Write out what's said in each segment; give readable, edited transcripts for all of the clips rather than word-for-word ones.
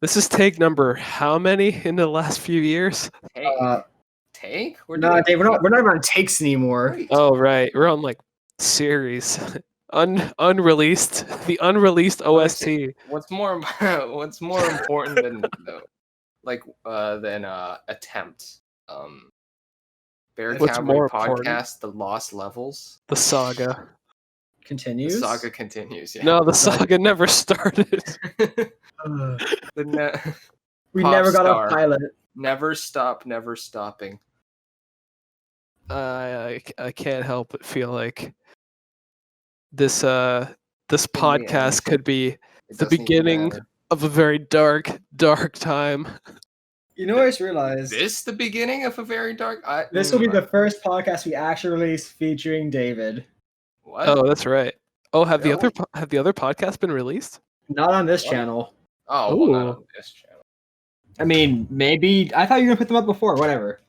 This is take number how many in the last few years? Take? No, Dave, we're not on takes anymore. Oh right, we're on like series, unreleased, the unreleased OST. What's more important than attempt? Bear What's Cavalry more important? podcast, The Lost Levels. The saga. Continues. The saga continues. Yeah. No, the saga never started. We Pop never got star. a pilot. Never stop, never stopping. I can't help but feel like this podcast could be the beginning of a very dark time. You know, I just realized This the beginning of a very dark. this will be the first podcast we actually release featuring David. What? Oh, that's right. Oh, have the Really? other podcasts been released? Not on this What? channel. Oh, well, not on this channel. I mean, maybe. I thought you were gonna put them up before. Whatever.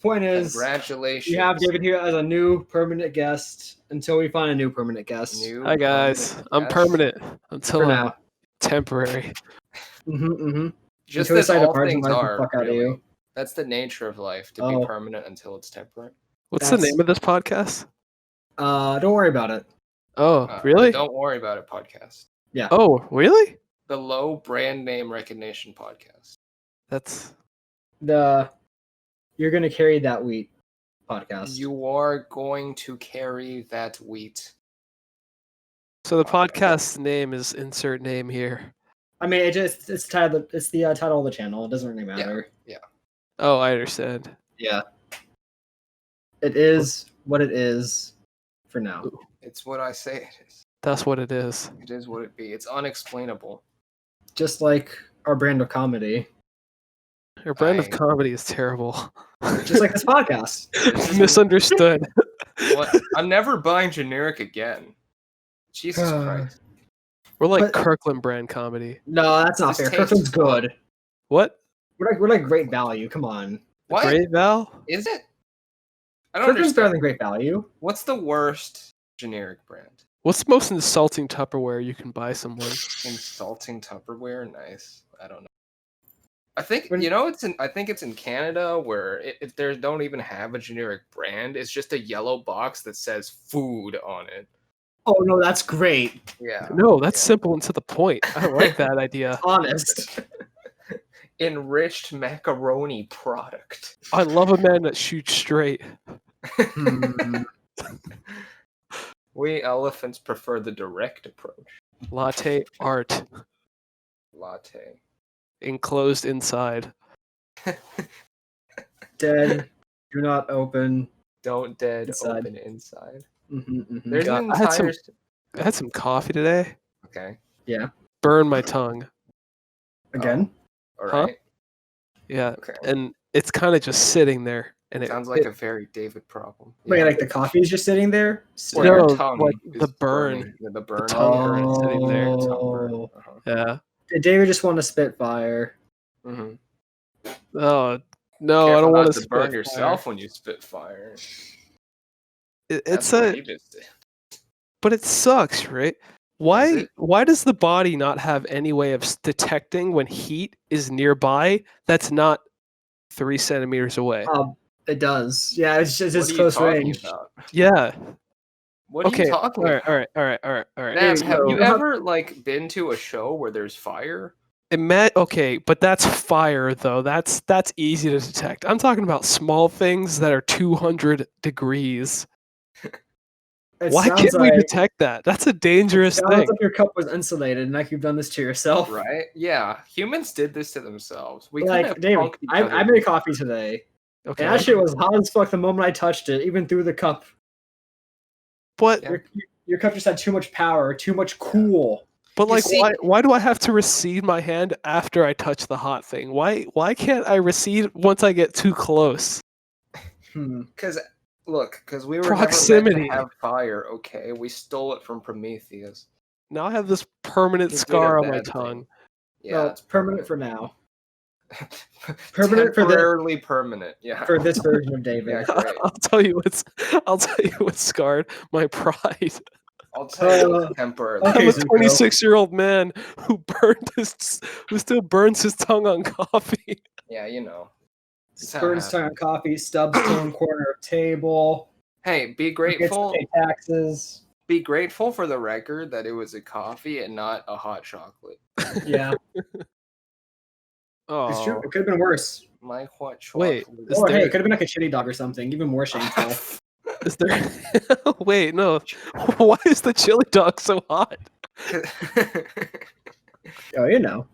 Point is, Congratulations. we have David here as a new permanent guest until we find a new permanent guest. Hi guys, I'm permanent until For I'm now. temporary. Just Until we as decide to all things marginalize the are. fuck out of Really. you. That's the nature of life, to Oh. be permanent until it's temporary. What's the name of this podcast? Don't worry about it. Oh, really? Don't worry about it, podcast. Yeah. Oh, really? The Low Brand Name Recognition Podcast. That's You're gonna carry that wheat podcast. You are going to carry that wheat. so the podcast's name is insert name here. I mean, it's the title of the channel. It doesn't really matter. Yeah. Oh, I understand. Yeah. It is what it is for now. It's what I say it is. That's what it is. It is what it be. It's unexplainable. Just like our brand of comedy. Your brand of comedy is terrible. Just like this podcast. Misunderstood. What? I'm never buying generic again. Jesus Christ. We're like But- Kirkland brand comedy. No, that's not This fair. tastes Kirkland's good. What? We're like great value. Come on. What? Great Val? Is it? I don't Kirkland's better understand. than great value. What's the worst generic brand? What's the most insulting Tupperware you can buy someone? Insulting Tupperware? Nice. I don't know. I think When- I think it's in Canada where if they don't even have a generic brand, it's just a yellow box that says food on it. Oh no, that's great. Yeah. No, that's Yeah. simple and to the point. I like that idea. Honest. Enriched macaroni product. I love a man that shoots straight. We elephants prefer the direct approach. Latte art Latte. enclosed inside. Dead. Do not open. Don't dead Inside. open inside. Mm-hmm. There's God, an I had entire. I had some coffee today. Okay. Burned my tongue. Again. All Huh? right. Yeah, Okay. and it's kind of just sitting there, and it Sounds like a very David problem. Wait, Yeah. like the coffee's just sitting there? Or No, your tongue like is the burn. burning. Yeah, the burn. tongue burn burn sitting there. Tongue burn. Oh. Uh-huh. yeah. Did David just want to spit fire? Mhm. Oh no, I Careful don't want not to burn yourself when you spit fire. It's That's what a, he just did. but it sucks, right? it? Why does the body not have any way of detecting when heat is nearby that's not 3 centimeters away? It does. Yeah, it's What are you close talking range. about? Yeah. What are Okay. you talking All right. about? All right. All right. All right. All right. Nav, Dude, have you so- ever been to a show where there's fire? Okay, but that's fire though. That's easy to detect. I'm talking about small things that are 200 degrees. It Why sounds can't we like- detect that? That's a dangerous Sounds thing. like your cup was insulated, and like you've done this to yourself. Right? Yeah. Humans did this to themselves. We Like, couldn't have David, punked each I other. made coffee today, Okay. and that shit was hot as fuck the moment I touched it, even through the cup. But Yeah. Your cup just had too much power, too much cool. but You like see- why do I have to recede my hand after I touch the hot thing? Why can't I recede once I get too close? Because we were Proximity. never meant to have fire. Okay, we stole it from Prometheus. Now I have this permanent You did a scar on my bad thing. tongue. Yeah, Well, it's permanent for now. Permanent for the- temporarily permanent. Yeah. For this version of David. Yeah, great. I'll tell you what's scarred. My pride. I'll tell you Uh, temporarily. okay, I'm a Zuko. 26-year-old man who still burns his tongue on coffee. Yeah, you know. It's how it Spurs time on happens. coffee. Stubbs still in corner of table. Hey, be Gets grateful. to pay taxes. Be grateful for the record that it was a coffee and not a hot chocolate. Yeah, it's true. Oh, It could have been worse. My hot Wait, chocolate. is Or hey, there- it could have been like a chili dog or something. Even more shameful. is there? Wait, no. Why is the chili dog so hot? Oh, you know,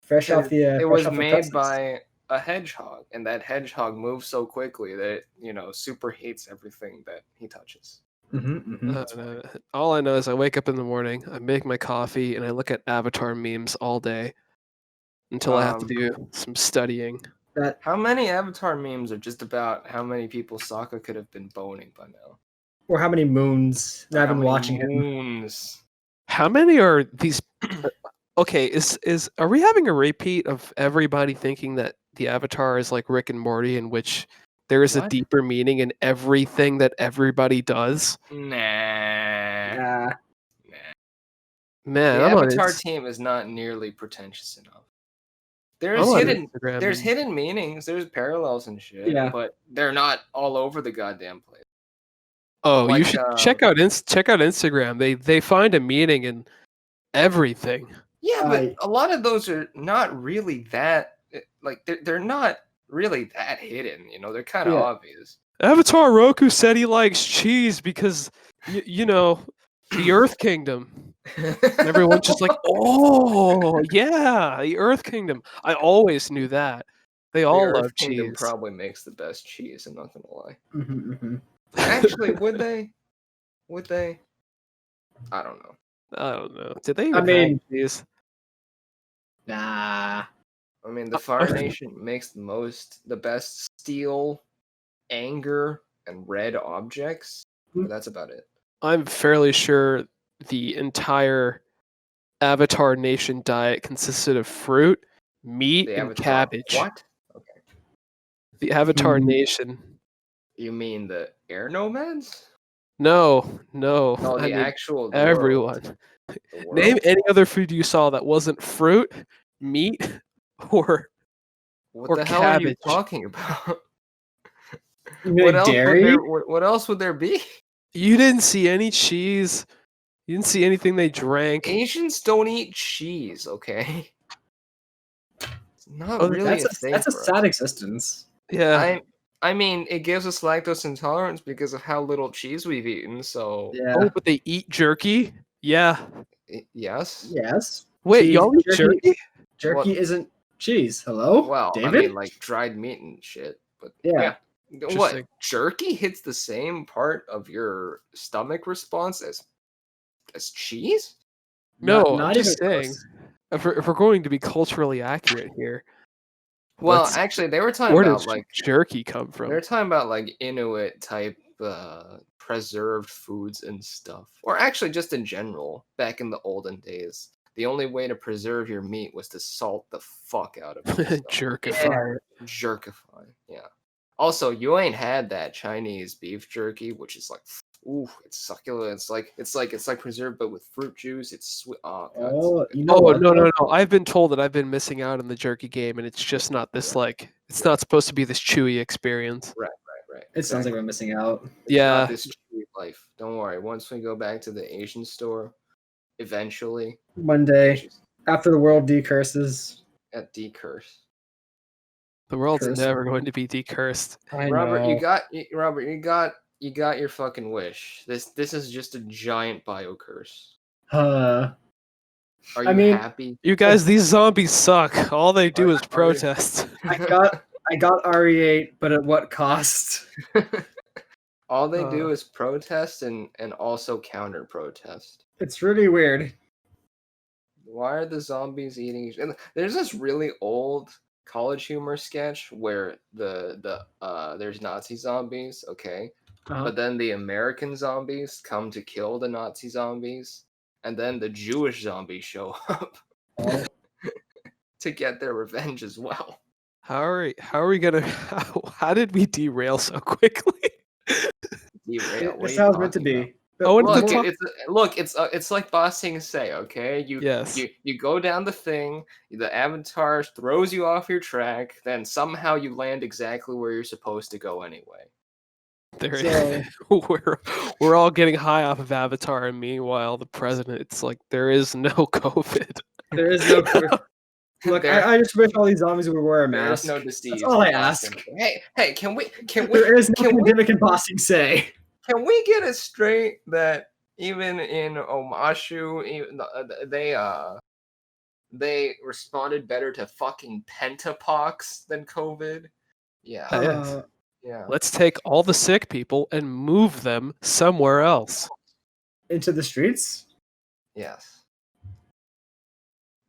fresh off the. It fresh was off the made presses. by a hedgehog, and that hedgehog moves so quickly that it, superheats everything that he touches. All I know is I wake up in the morning, I make my coffee, and I look at Avatar memes all day until I have to do some studying. How many Avatar memes are just about how many people Sokka could have been boning by now? Or how many moons that I've How been many watching him. moons? How many are these? Okay, are we having a repeat of everybody thinking that the Avatar is like Rick and Morty, in which there is a What? deeper meaning in everything that everybody does? Nah. Nah. Man, The I'm on Avatar team is not nearly pretentious enough. There's I'm on hidden Instagram there's and- hidden meanings, there's parallels and shit, Yeah. but they're not all over the goddamn place. Oh, you Like, should check out Instagram. They find a meaning in everything. Yeah, but a lot of those are not really that like they're not really that hidden, they're kind of obvious. Avatar Roku said he likes cheese because the Earth Kingdom. Everyone's just like, oh yeah, the Earth Kingdom. I always knew that. They The all Earth love Kingdom cheese. probably makes the best cheese, I'm not gonna lie. Mm-hmm. Actually, would they? Would they? I don't know. I don't know. Did they even have cheese? Nah. I mean, the Fire Nation makes the best steel, anger, and red objects, but that's about it. I'm fairly sure the entire Avatar Nation diet consisted of fruit, meat, and cabbage. What? Okay. The Avatar Nation. You mean the air nomads? No. No, I mean actual everyone. The world? Name any other food you saw that wasn't fruit, meat, or What or the hell are you cabbage. talking about? Dairy? What else would there be? You didn't see any cheese. You didn't see anything they drank. Asians don't eat cheese, okay? It's not really a thing. That's a sad existence. Yeah. I mean, it gives us lactose intolerance because of how little cheese we've eaten, so... Yeah. Oh, but they eat jerky? Yeah. Yes? Yes. Wait, Cheese, y'all eat jerky? Jerky isn't cheese. Hello? Well, David? I mean, like dried meat and shit, but Yeah. What? Jerky hits the same part of your stomach response as cheese? No, Not I'm just even saying. close. If we're going to be culturally accurate here. Well, actually, they were talking Where about does like jerky come from? they were talking about like Inuit type preserved foods and stuff, or actually just in general. Back in the olden days, the only way to preserve your meat was to salt the fuck out of it. Jerkify. Jerkify. Yeah. Also, you ain't had that Chinese beef jerky, which is like, ooh, it's succulent. It's like preserved, but with fruit juice. It's sweet. Oh, God, No. I've been told that I've been missing out on the jerky game, and it's just not this it's not supposed to be this chewy experience. Right. It sounds like we're missing out. It's not this chewy life. Don't worry. Once we go back to the Asian store, eventually, one day after the world decurses. At decurse. The world's never going to be decursed. Robert, you got your fucking wish. This is just a giant bio curse. Are you happy? You guys, these zombies suck. All they do is protest. I got RE8, but at what cost? All they do is protest and also counter protest. It's really weird. Why are the zombies eating? There's this really old College Humor sketch where there's Nazi zombies, okay, but then the American zombies come to kill the Nazi zombies, and then the Jewish zombies show up to get their revenge as well. How are we gonna? How did we derail so quickly? Derail? That's how it's meant to be. I wanted to Look, talk. it's like bossing say, okay? Yes. You go down the thing, the avatar throws you off your track, then somehow you land exactly where you're supposed to go anyway. There, we're all getting high off of Avatar, and meanwhile, the president, it's like there is no COVID. There is no COVID. Look, I just wish all these zombies would wear a There mask. is no disease. That's all I in ask. Boston. Hey, can we? There is no pandemic in Bossing Say. Can we get it straight that even in Omashu, they responded better to fucking pentapox than COVID? Yeah. Yes. Yeah. Let's take all the sick people and move them somewhere else. Into the streets? Yes.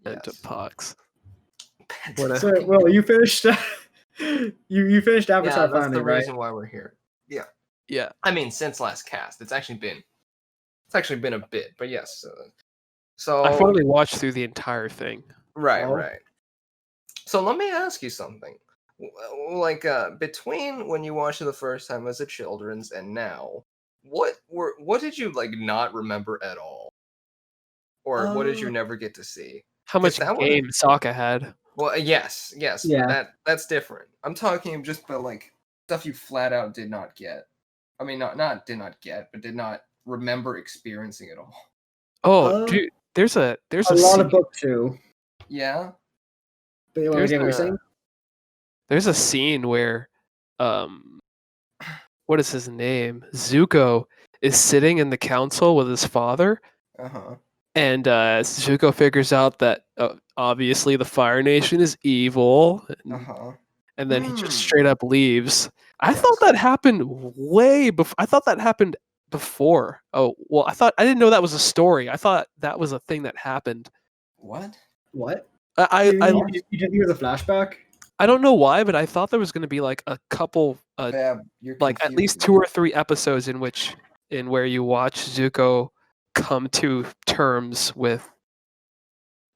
Pentapox. So, well, you finished. you finished Avatar that's finally, the right? reason why we're here. Yeah. Yeah. I mean, since last cast, it's actually been a bit, but yes. So I finally watched through the entire thing. Right. So let me ask you something. Like between when you watched it the first time as a children's and now, what did you like not remember at all, or what did you never get to see? How much game Sokka had? Well, yes, Yeah. that's different. I'm talking just about like stuff you flat out did not get. I mean, not did not get, but did not remember experiencing at all. Oh, dude, there's a lot of book 2. Yeah. But you want to what you're saying? There's a scene where, what is his name? Zuko is sitting in the council with his father. And Zuko figures out that obviously the Fire Nation is evil. And then he just straight up leaves. I thought that happened way before. I thought that happened before. Oh, well, I didn't know that was a story. I thought that was a thing that happened. What? You didn't hear the flashback? I don't know why, but I thought there was going to be like a couple, like at least 2 or 3 episodes in where you watch Zuko come to terms with,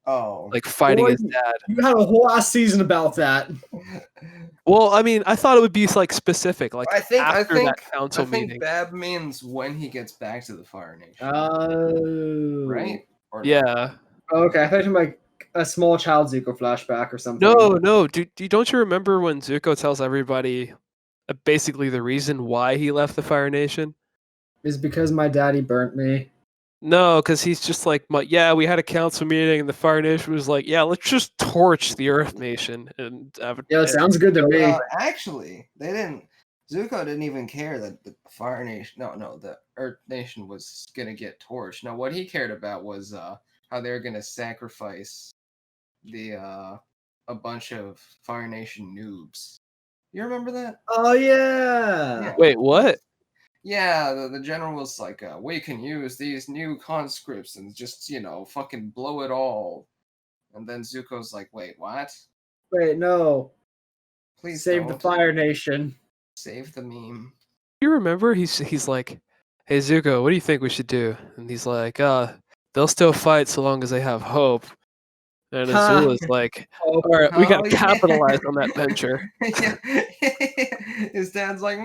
like fighting his dad. You had a whole last season about that. Well, I mean, I thought it would be like specific, like after that council meeting. I think Bab means when he gets back to the Fire Nation. Oh. Right? Yeah. Okay, I thought you meant like a small child Zuko flashback or something. No. Don't you remember when Zuko tells everybody basically the reason why he left the Fire Nation? Is because my daddy burnt me. No, because he's just like, we had a council meeting, and the Fire Nation was like, let's just torch the Earth Nation. And it sounds good to me. Actually, they didn't. Zuko didn't even care that the Fire Nation, the Earth Nation was gonna get torched. No, what he cared about was how they were gonna sacrifice a bunch of Fire Nation noobs. You remember that? Oh yeah. Wait, what? Yeah, the general was like, we can use these new conscripts and just, fucking blow it all. And then Zuko's like, wait, what? Wait, no. Please save the Fire Nation. Save the meme. You remember? He's like, hey Zuko, what do you think we should do? And he's like, they'll still fight so long as they have hope. And Azula's like, all right, we gotta capitalize on that venture. His dad's like,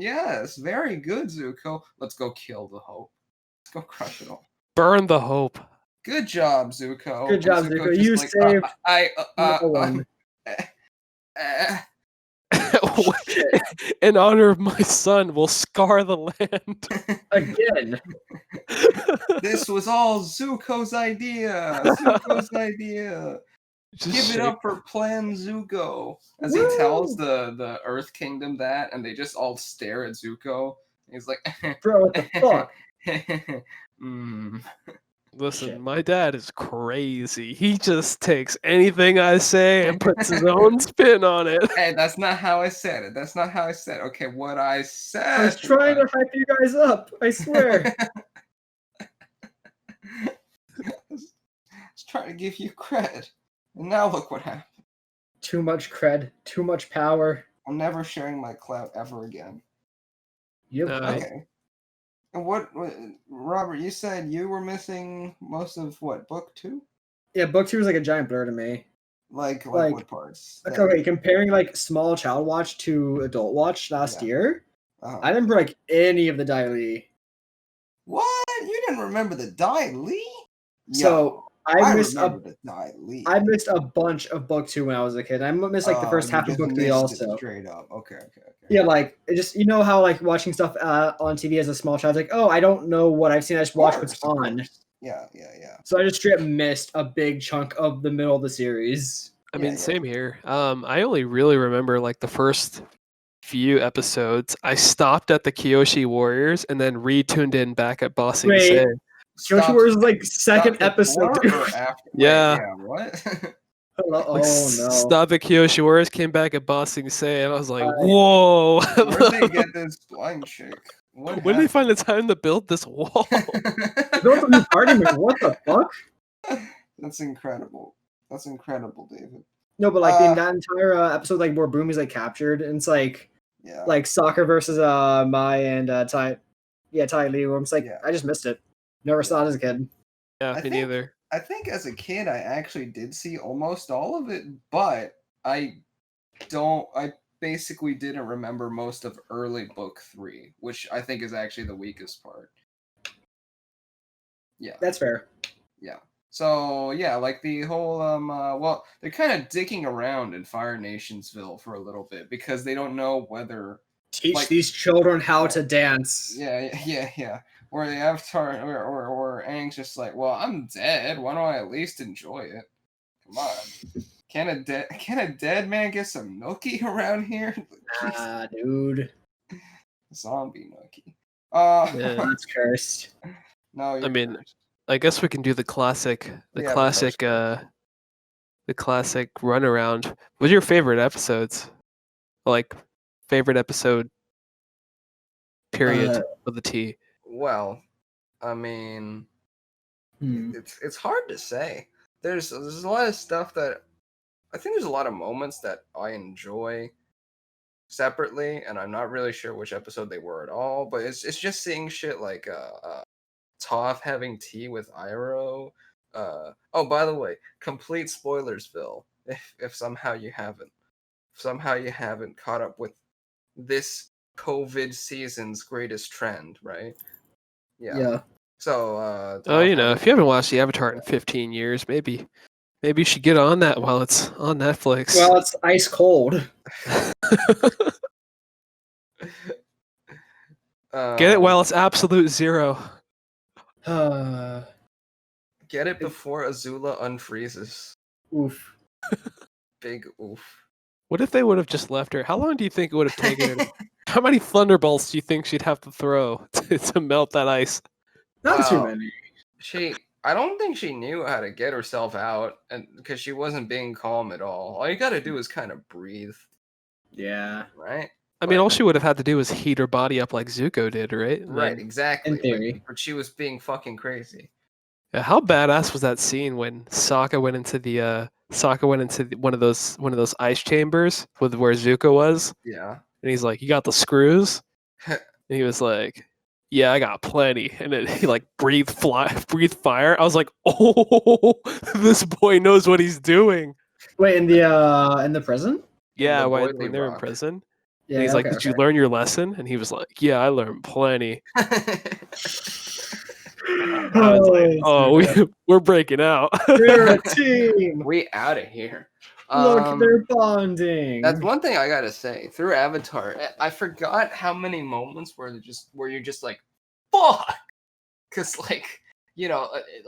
yes, very good, Zuko. Let's go kill the hope. Let's go crush it all. Burn the hope. Good job, Zuko. Good job, Zuko. You saved no one. In honor of my son, we'll scar the land. Again. This was all Zuko's idea. Give it up for Plan Zuko. As he tells the Earth Kingdom that, and they just all stare at Zuko. He's like, bro, what the fuck? Listen, my dad is crazy. He just takes anything I say and puts his own spin on it. Hey, that's not how I said it. Okay, what I said. I was trying to hype you guys up. I swear. I was trying to give you credit. And now look what happened. Too much cred. Too much power. I'm never sharing my clout ever again. Yep. Okay. And what, Robert, you said you were missing most of what, book 2? Yeah, book 2 was like a giant blur to me. Like what parts? Okay, comparing like small child watch to adult watch last year, I didn't remember like any of the dialogue. What? You didn't remember the Dai Li? So I missed remember the Dai Li. I missed a bunch of book 2 when I was a kid. I missed like the first half of book 3 also. Straight up. Okay. Yeah, like it just how like watching stuff on TV as a small child, like, oh, I don't know what I've seen. I just watch what's on. Yeah. So I just straight up missed a big chunk of the middle of the series. I mean, same here. I only really remember like the first few episodes. I stopped at the Kyoshi Warriors and then retuned in back at Bossing Say. Kyoshi Warriors is like second episode. After? Yeah. What? Oh no! Stop at Kyoshi Warriors, came back at Bossing Say, and I was like, whoa! Where'd they get this blind chick? When did they find the time to build this wall? Built a new party member. What the fuck? That's incredible. That's incredible, David. No, but like that entire episode, like where Boom is like captured, and it's like, like soccer versus Mai and Tai Li. Where I'm just like, I just missed it. Never saw it as a kid. Yeah, me neither. I think as a kid, I actually did see almost all of it, but I basically didn't remember most of early book 3, which I think is actually the weakest part. Yeah. That's fair. Yeah. So, yeah, like the whole, well, they're kind of dicking around in Fire Nationsville for a little bit because they don't know whether... Teach these children how to dance. Yeah. Where the Avatar or Aang's just like, well, I'm dead. Why don't I at least enjoy it? Come on. Can a dead man get some nookie around here? Nah, dude. Zombie nookie. That's cursed. No, I mean, cursed. I guess we can do the classic runaround. What's your favorite episodes? Like, favorite episode, period, with a T. Well, I mean, it's hard to say. There's a lot of stuff that I think there's a lot of moments that I enjoy separately, and I'm not really sure which episode they were at all. But it's just seeing shit like Toph having tea with Iroh. Oh, by the way, complete spoilersville. If somehow you haven't caught up with this COVID season's greatest trend, right? Yeah. So, if you haven't watched the Avatar in 15 years, maybe you should get on that while it's on Netflix. Well, it's ice cold. Get it while it's absolute zero. Get it before Azula unfreezes. Oof. Big oof. What if they would have just left her? How long do you think it would have taken her? How many thunderbolts do you think she'd have to throw to melt that ice? Not too many. I don't think she knew how to get herself out, and because she wasn't being calm at all. All you got to do is kind of breathe. Yeah. Right. I mean, all she would have had to do was heat her body up like Zuko did, right? Right. Exactly. In theory. But she was being fucking crazy. Yeah, how badass was that scene when Sokka went into one of those ice chambers with where Zuko was? Yeah. And he's like, "You got the screws?" And he was like, "Yeah, I got plenty." And then he like breathed fire. I was like, "Oh, this boy knows what he's doing." Wait, in the prison? Yeah, when they're in prison. Yeah. And he's like, "Did you learn your lesson?" And he was like, "Yeah, I learned plenty." I was like, "Oh, we're breaking out. We're a team. We out of here." Look, they're bonding. That's one thing I gotta say. Through Avatar, I forgot how many moments where you're just like, fuck, because like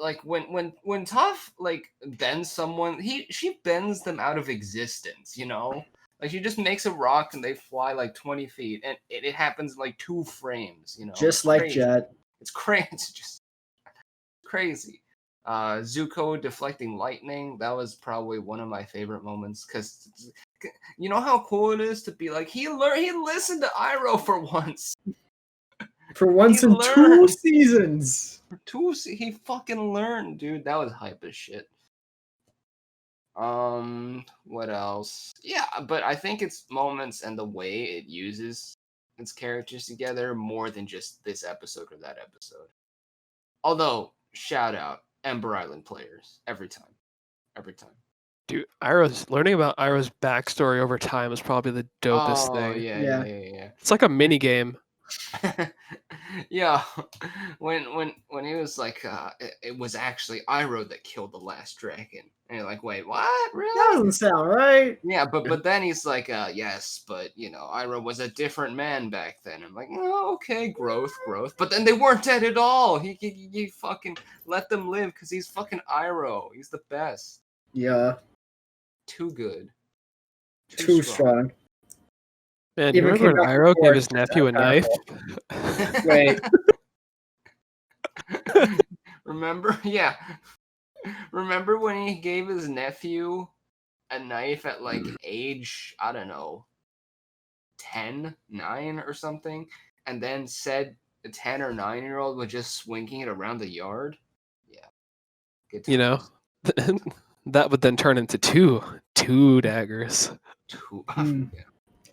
like when Toph like bends someone, she bends them out of existence. Like she just makes a rock and they fly like 20 feet, and it happens in like 2 frames. Just like crazy. Jet. It's crazy. It's just crazy. Zuko deflecting lightning, that was probably one of my favorite moments, because you know how cool it is to be like, he listened to Iroh for once. For once in 2 seasons. He fucking learned, dude. That was hype as shit. What else? Yeah, but I think it's moments and the way it uses its characters together more than just this episode or that episode. Although, shout out Ember Island players every time. Dude, learning about Iroh's backstory over time is probably the dopest thing. Yeah. It's like a mini game. Yeah, when he was like, it was actually Iroh that killed the last dragon, and you're like, wait, what? That Really? doesn't sound right. Yeah, but then he's like, yes, but Iroh was a different man back then. I'm like, oh, okay, growth. But then they weren't dead at all. He fucking let them live because he's fucking Iroh. He's the best. Yeah, Too good. too strong. Man, you Even remember came when back Iroh before gave his it's nephew a that knife? Wait. Remember? Yeah. Remember when he gave his nephew a knife at like age, I don't know, 10, 9 or something, and then said the 10 or 9-year-old was just swinging it around the yard? Yeah. Good times. You know, that would then turn into two daggers. Hmm.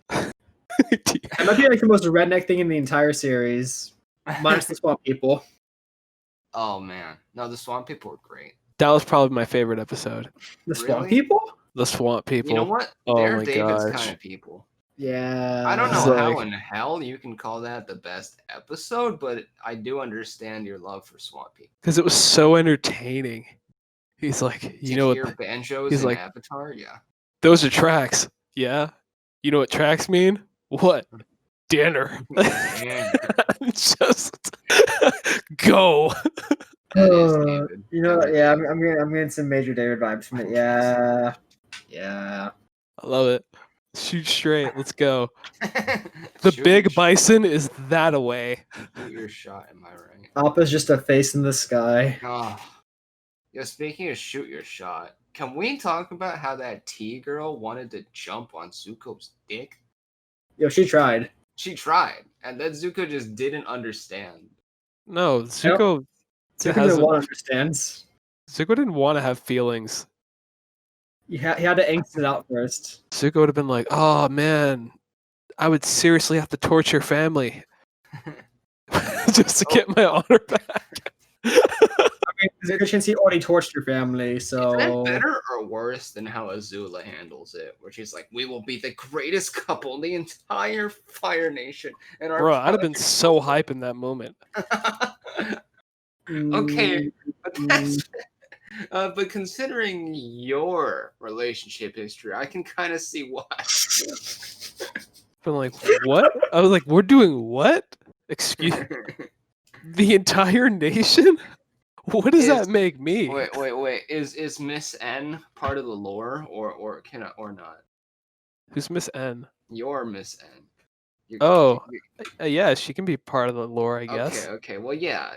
That might be like the most redneck thing in the entire series, minus the swamp people. Oh man, no, the swamp people were great. That was probably my favorite episode. The swamp Really? people? The swamp people. You know what? Oh They're my David's gosh. kind of people. Yeah. I don't It's know how like- in hell you can call that the best episode, but I do understand your love for swamp people. Because it was so entertaining. He's like, you know hear what? banjos he's in like- Avatar? Yeah. Those are tracks. Yeah. You know what tracks mean? What? Dinner. Damn. Just go. David. You know, That is yeah, David. I'm getting some major David vibes from it. Yeah, yeah. I love it. Shoot straight. Let's go. The Shoot big your shot. bison is that away. Shoot your shot, am I right? Appa's just a face in the sky. Oh. Yo, speaking of shoot your shot, can we talk about how that T girl wanted to jump on Zuko's dick? Yo, she tried. She tried, and then Zuko just didn't understand. No, Zuko Zuko has didn't want to understand. Zuko didn't want to have feelings. He had to angst it out first. Zuko would have been like, "Oh man, I would seriously have to torture family just to get my honor back." I mean, there's a good chance he already torched your family, Is so that better or worse than how Azula handles it? Where she's like, "We will be the greatest couple in the entire Fire Nation," and our Bro, I'd have been so hype in that moment. Okay, but considering your relationship history, I can kind of see why. Been like, what? I was like, we're doing what? Excuse the entire nation? What does that make me? Wait. Is Miss N part of the lore, or can I, or not? Who's Miss N? You're Miss N. Yeah, she can be part of the lore, I guess. Okay. Well, yeah.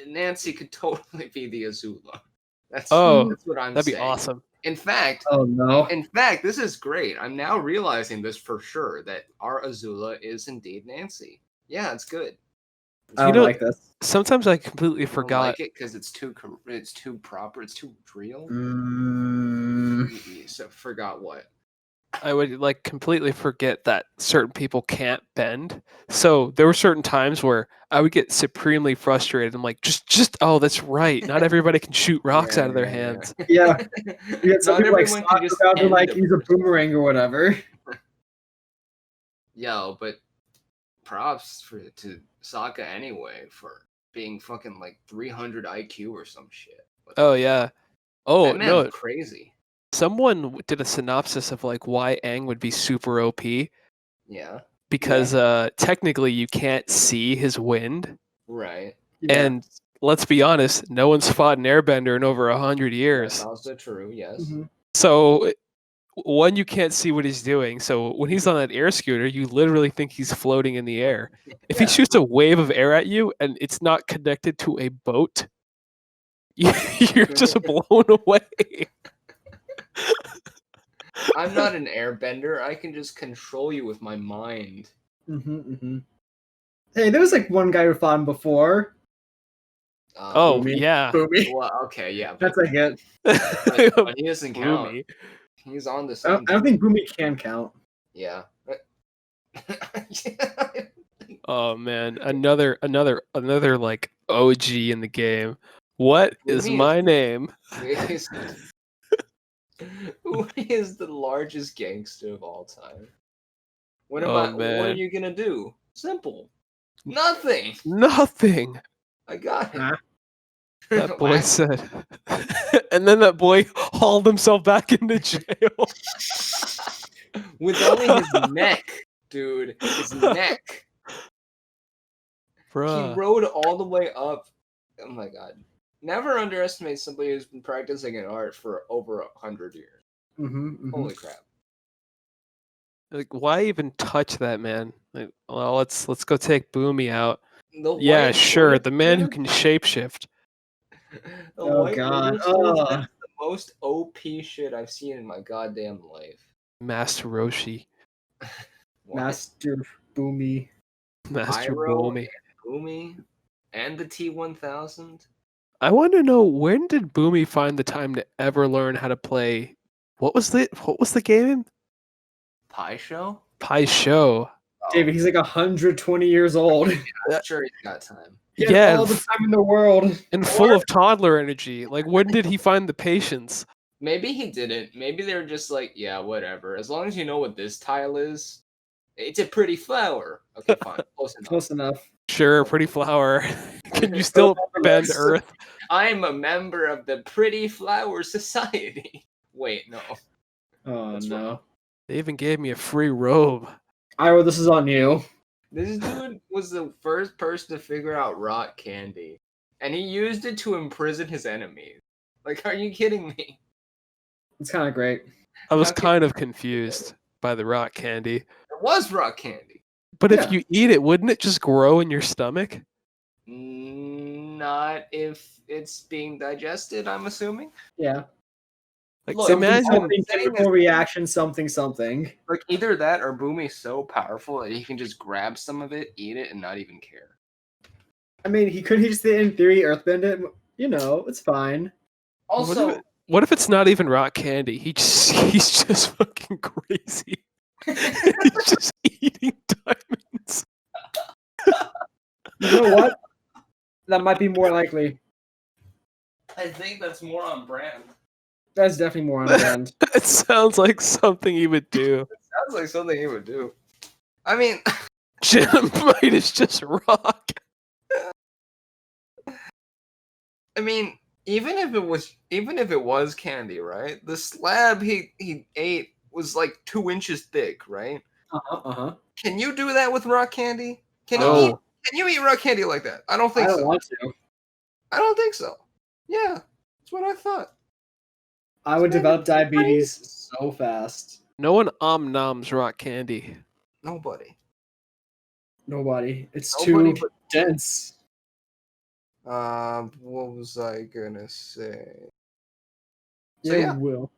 Nancy could totally be the Azula. That's what I'm That'd saying. be awesome. In fact, oh no. this is great. I'm now realizing this for sure that our Azula is indeed Nancy. Yeah, it's good. I don't like this. Sometimes I completely I don't forgot. like it because it's too proper. It's too real. So forgot what. I would like completely forget that certain people can't bend. So there were certain times where I would get supremely frustrated. I'm like, just oh, that's right. Not everybody can shoot rocks out of their hands. Yeah. You had some Not people like everyone stop can just around and end like a use a person. boomerang or whatever. Yo, but props to Sokka anyway for being fucking like 300 IQ or some shit. Oh yeah. Oh That no. man's crazy. Someone did a synopsis of like why Aang would be super OP Yeah. because technically you can't see his wind, Right. and let's be honest, no one's fought an airbender in over 100 That's years. also true. Yes. Mhm. So one, you can't see what he's doing. So when he's on that air scooter, you literally think he's floating in the air. If he Yeah. shoots a wave of air at you and it's not connected to a boat, you're just blown away. I'm not an airbender. I can just control you with my mind. Hey, there was like one guy who fought him before. Oh Boomy. yeah. Boomy. Well, okay, yeah, That's like it. but he doesn't count. Boomy. He's on the I same. don't think Boomy can count. Yeah. Oh man, another like OG in the game. What is Boomy my name? Who is the largest gangster of all time? What Oh, what are man. you gonna do? Simple. Nothing. Nothing. I got it. Huh? That boy said. And then that boy hauled himself back into jail. With only his neck, dude. His neck. He Bruh. rode all the way up. Oh my god. Never underestimate somebody who's been practicing an art for over 100 years. Holy crap. Like, why even touch that man? Like, well, let's go take Boomy out. The Yeah, white sure. lotus, The man who dude? can shapeshift. The Oh, white God. lotus, dude, that's the most OP shit I've seen in my goddamn life. Master Roshi. What? Master Boomy. Master Pyro Boomy. and Boomy and the T-1000. I want to know, when did Boomy find the time to ever learn how to play? What was the game? Pie Show? Pie Show. David, he's like 120 years old. I'm sure he's got time. He has Yeah, all the time in the world. and full of toddler energy. Like, when did he find the patience? Maybe he didn't. Maybe they were just like, yeah, whatever. As long as you know what this tile is, it's a pretty flower. Okay, fine. Close enough. Close enough. Sure, pretty flower. Can you still bend Earth? I'm a member of the Pretty Flower Society. Wait, no. Oh, That's no. They even gave me a free robe. Ira, this is on you. This dude was the first person to figure out rock candy, and he used it to imprison his enemies. Like, are you kidding me? It's kind of great. I was Okay. kind of confused by the rock candy. It was rock candy. But Yeah. if you eat it, wouldn't it just grow in your stomach? Not if it's being digested, I'm assuming. Yeah. Like, Look, imagine. Something saying chemical is- reaction, something. Like, either that or Boomy's so powerful that he can just grab some of it, eat it, and not even care. I mean, he just, in theory, earthbend it. You know, it's fine. Also, What if it's not even rock candy? He's just fucking crazy. He's just eating diamonds. You know what? That might be more likely. I think that's more on brand. That's definitely more on brand. It sounds like something he would do. Sounds like something he would do. I mean, Dynamite is just rock. I mean, even if it was candy, right? The slab he ate was like 2 inches thick, right? Can you do that with rock candy? Can you eat rock candy like that? I don't think I don't so. want to. I don't think so. Yeah, that's what I thought. I would develop diabetes so fast. No one noms rock candy. Nobody. Nobody. It's Nobody too but- dense. What was I gonna say? So, Yeah, yeah. will.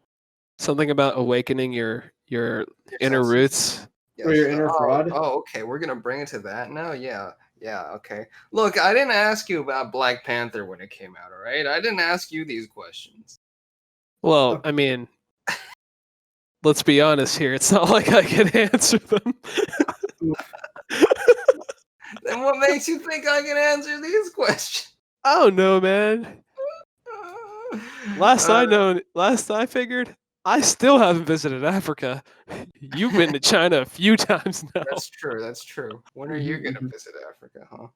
Something about awakening your Yes, inner that's- roots. Yes. Or your inner fraud? Oh, okay. We're gonna bring it to that now. Yeah. Okay. Look, I didn't ask you about Black Panther when it came out. All right. I didn't ask you these questions. Well, I mean, let's be honest here. It's not like I can answer them. Then what makes you think I can answer these questions? I don't know, man. Last I figured, I still haven't visited Africa. You've been to China a few times now. That's true. That's true. When are you gonna visit Africa, huh?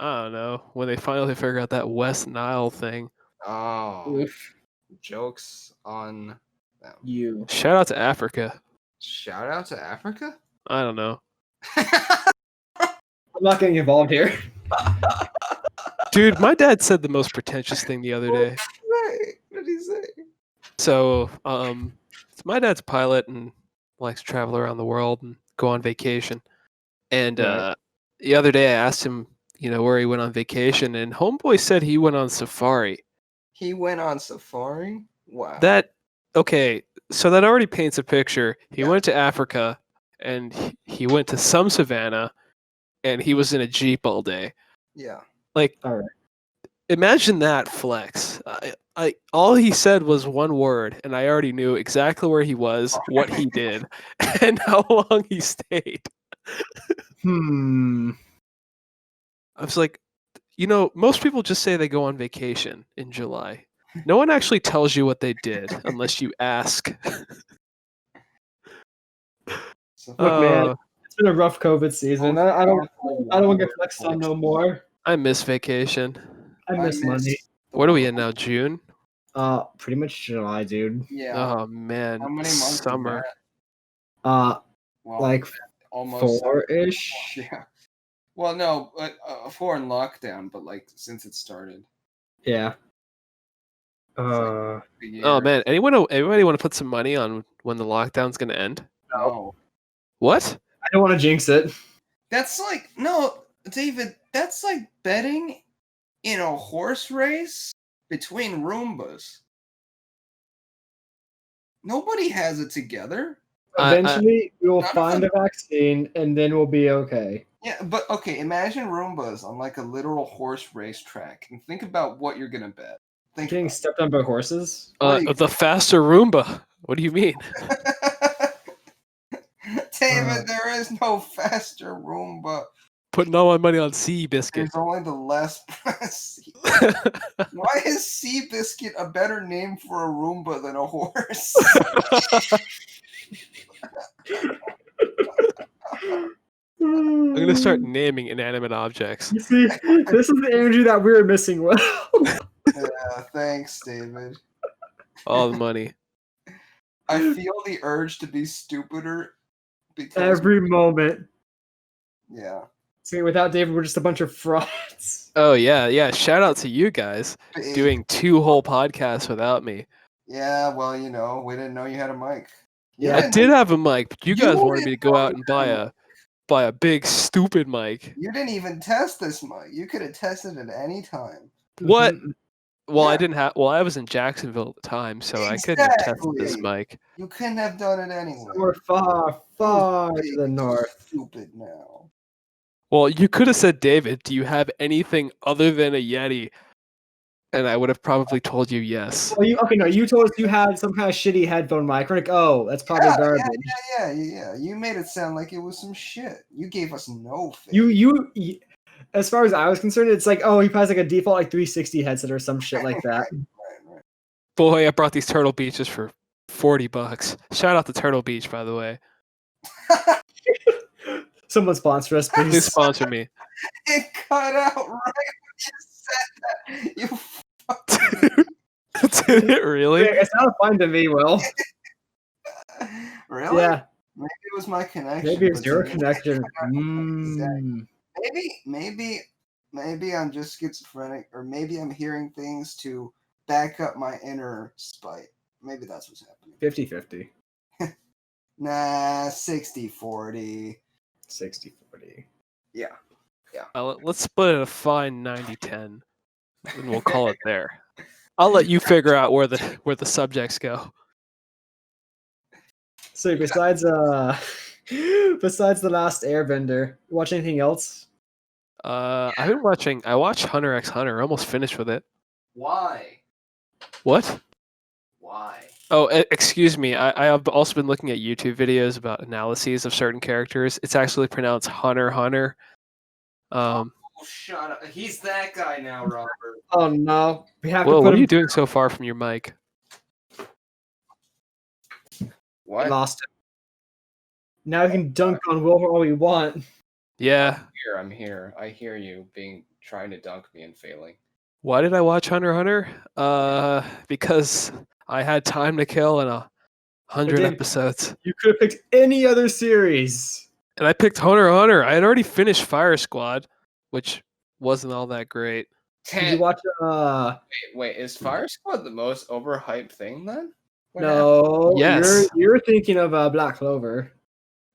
I don't know. When they finally figure out that West Nile thing. Oh, Oof. jokes on them. You. Shout out to Africa. Shout out to Africa. I don't know. I'm not getting involved here. Dude, my dad said the most pretentious thing the other day. Right. What did he say? So, my dad's a pilot and likes to travel around the world and go on vacation. And Right. the other day I asked him, where he went on vacation, and homeboy said he went on safari. He went on safari. Wow. Okay, so that already paints a picture. He Yeah. went to Africa, and he went to some savannah, and he was in a Jeep all day. Yeah. Like, All right. imagine that flex. All he said was one word, and I already knew exactly where he was, what he did, and how long he stayed. I was like, most people just say they go on vacation in July. No one actually tells you what they did unless you ask. Look, man, it's been a rough COVID season. I don't want to get flexed on no more. I miss vacation. I miss money. What are we in now? June? Pretty much July, dude. Yeah. Oh man, How many months? summer. Well, Like almost 4-ish. Yeah. Well, no, but 4 in lockdown, but like since it started. Yeah. Oh man, anybody want to put some money on when the lockdown's gonna end? No. What? I don't want to jinx it. That's like no, David. That's like betting in a horse race between Roombas. Nobody has it together. Eventually, we will find a vaccine, and then we'll be okay. Yeah, but okay, imagine Roombas on like a literal horse race track, and think about what you're gonna bet. Getting stepped on by horses? The faster Roomba. What do you mean? David, there is no faster Roomba. Putting all my money on Seabiscuit. There's only the less. Why is Seabiscuit a better name for a Roomba than a horse? I'm gonna start naming inanimate objects. You see, this is the energy that we're missing. Well, yeah, thanks, David. All the money. I feel the urge to be stupider because every moment. Yeah. See, without David, we're just a bunch of frauds. Oh yeah. Shout out to you guys doing 2 whole podcasts without me. Yeah, well, you know, we didn't know you had a mic. Yeah, I did have a mic, but you guys wanted me to go out and buy a big stupid mic. You didn't even test this mic. You could have tested it any time. What? Well, yeah. I didn't have. Well, I was in Jacksonville at the time, so I couldn't have tested this mic. You couldn't have done it anyway. We're far to the north. Stupid now. Well, you could have said, David, do you have anything other than a Yeti? And I would have probably told you yes. Well, you told us you had some kind of shitty headphone mic. We're like, oh, that's probably garbage. Yeah. You made it sound like it was some shit. You gave us no faith. You as far as I was concerned, it's like, oh, he has like a default like 360 headset or some shit like that. Right. Boy, I brought these Turtle Beaches for $40. Shout out to Turtle Beach, by the way. Someone sponsor us, please. Please sponsor me. It cut out right when you said that. You fucking... Did it really? It sounded fine to me, Will. Really? Yeah. Maybe it was my connection. Maybe it's your connection. Maybe I'm just schizophrenic, or maybe I'm hearing things to back up my inner spite. Maybe that's what's happening. 50-50. Nah, 60-40. 60-40. Yeah. Let's split it a fine 90-10, and we'll call it there. I'll let you figure out where the subjects go. So besides The Last Airbender, you watch anything else? I've been watching. I watched Hunter x Hunter. Almost finished with it. Why? What? Why? Oh, excuse me. I have also been looking at YouTube videos about analyses of certain characters. It's actually pronounced Hunter. Oh, shut up. He's that guy now, Robert. Oh no. We have Well, what are you doing so far from your mic? What? We lost it. Now we can dunk on Will all we want. Yeah. I'm here. I hear you trying to dunk me and failing. Why did I watch Hunter x Hunter? Because I had time to kill in 100 episodes. You could have picked any other series. And I picked Hunter x Hunter. I had already finished Fire Squad, which wasn't all that great. Did you watch Wait, is Fire Squad the most overhyped thing then? No. Yes. You're thinking of Black Clover.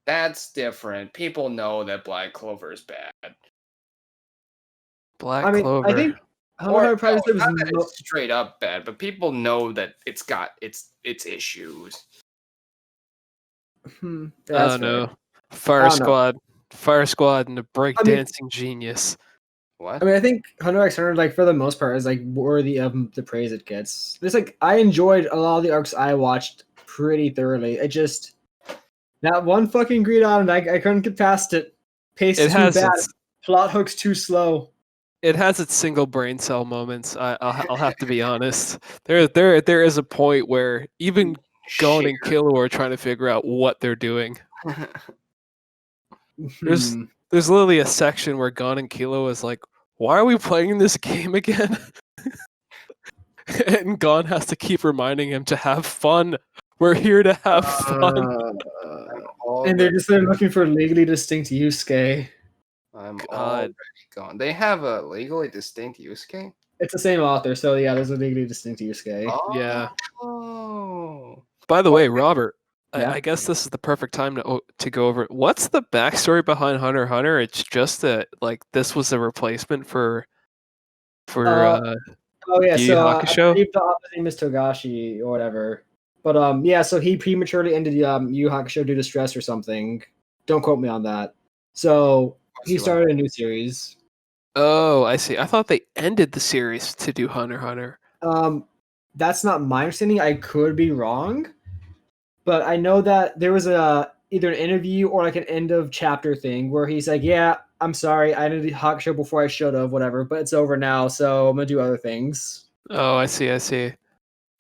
That's different. People know that Black Clover is bad. Clover. I think Not that it's straight up bad, but people know that it's got its issues. Oh no. Fire Squad and the breakdancing genius. What? I mean, I think Hunter x Hunter, like for the most part, is like worthy of the praise it gets. There's like I enjoyed a lot of the arcs I watched pretty thoroughly. It just that one fucking Green Island, I couldn't get past it. Pace too bad. Plot hooks too slow. It has its single brain cell moments. I'll have to be honest. There is a point where even Gon and Killua are trying to figure out what they're doing. There's Hmm. there's literally a section where Gon and Kilo is like, "Why are we playing this game again?" And Gon has to keep reminding him to have fun. We're here to have fun. And they're just looking for legally distinct Yusuke. I'm God. already gone. They have a legally distinct Yusuke? It's the same author, so yeah, there's a legally distinct Yusuke. Yeah. Oh. By the way, Robert, Yeah. I guess this is the perfect time to go over it. What's the backstory behind Hunter x Hunter? It's just that like this was a replacement for Oh yeah, Yu Yu so Hakusho? I believe the author's name is Togashi or whatever. But yeah, so he prematurely ended Yu Yu Hakusho due to stress or something. Don't quote me on that. So he started a new series. Oh, I see. I thought they ended the series to do Hunter x Hunter. That's not my understanding. I could be wrong, but I know that there was either an interview or like an end of chapter thing where he's like, "Yeah, I'm sorry, I ended Hakusho before I should have, whatever, but it's over now, so I'm gonna do other things." Oh, I see. Yeah,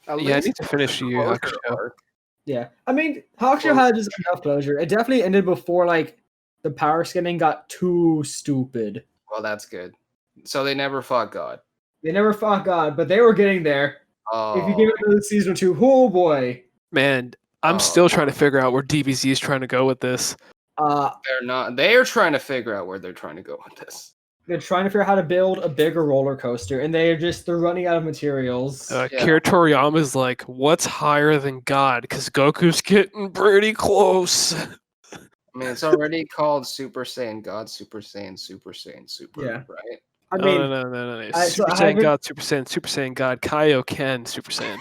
I need to finish Yu Yu closure Hakusho. arc. Yeah, I mean, Hakusho had just enough closure. It definitely ended before like the power scaling got too stupid. Well, that's good. So they never fought God. They never fought God, but they were getting there. If you give it another season or two, oh boy. Man, I'm still trying to figure out where DBZ is trying to go with this. They're not. They are trying to figure out where they're trying to go with this. They're trying to figure out how to build a bigger roller coaster, and they're running out of materials. Kira Toriyama's like, what's higher than God? Because Goku's getting pretty close. I mean, it's already called Super Saiyan God, Super Saiyan, Super Saiyan, Super, Yeah. right? I mean, no. I Super Saiyan God, Super Saiyan God, Kaioken, Super Saiyan.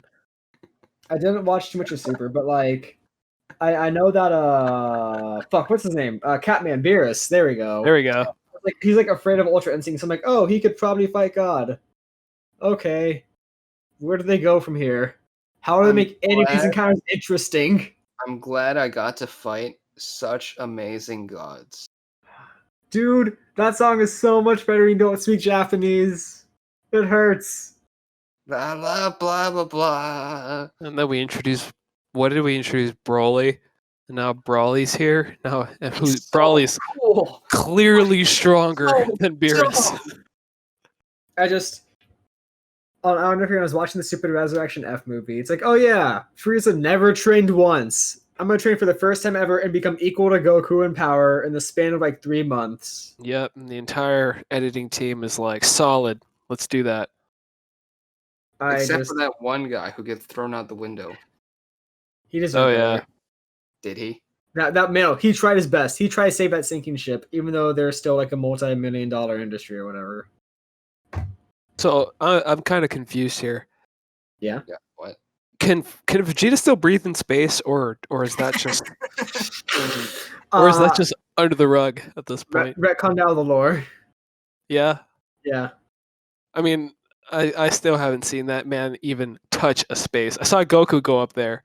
I didn't watch too much of Super, but like, I know that fuck, what's his name? Catman Beerus. There we go. There we go. Like he's like afraid of Ultra Instinct. So I'm like, oh, he could probably fight God. Okay, where do they go from here? How do they make any of these encounters interesting? I'm glad I got to fight such amazing gods. Dude, that song is so much better when you don't speak Japanese. It hurts. Blah blah blah blah blah. And then we introduced, what did we introduce? Broly. And now Brawly's here. Now Brawly's cool. Clearly stronger than Beerus. I don't know if I was watching the Super Resurrection F movie. It's like, oh yeah, Frieza never trained once. I'm gonna train for the first time ever and become equal to Goku in power in the span of like 3 months. Yep, and the entire editing team is like, solid. Let's do that. Except for that one guy who gets thrown out the window. He doesn't. Oh yeah. Did he? That man, he tried his best. He tried to save that sinking ship, even though there's still like a multi-million-dollar industry or whatever. So I'm kind of confused here. Yeah. Yeah. What? Can Vegeta still breathe in space, or is that just or is that just under the rug at this point? Retcon down the lore. Yeah. Yeah. I mean, I still haven't seen that man even touch a space. I saw Goku go up there.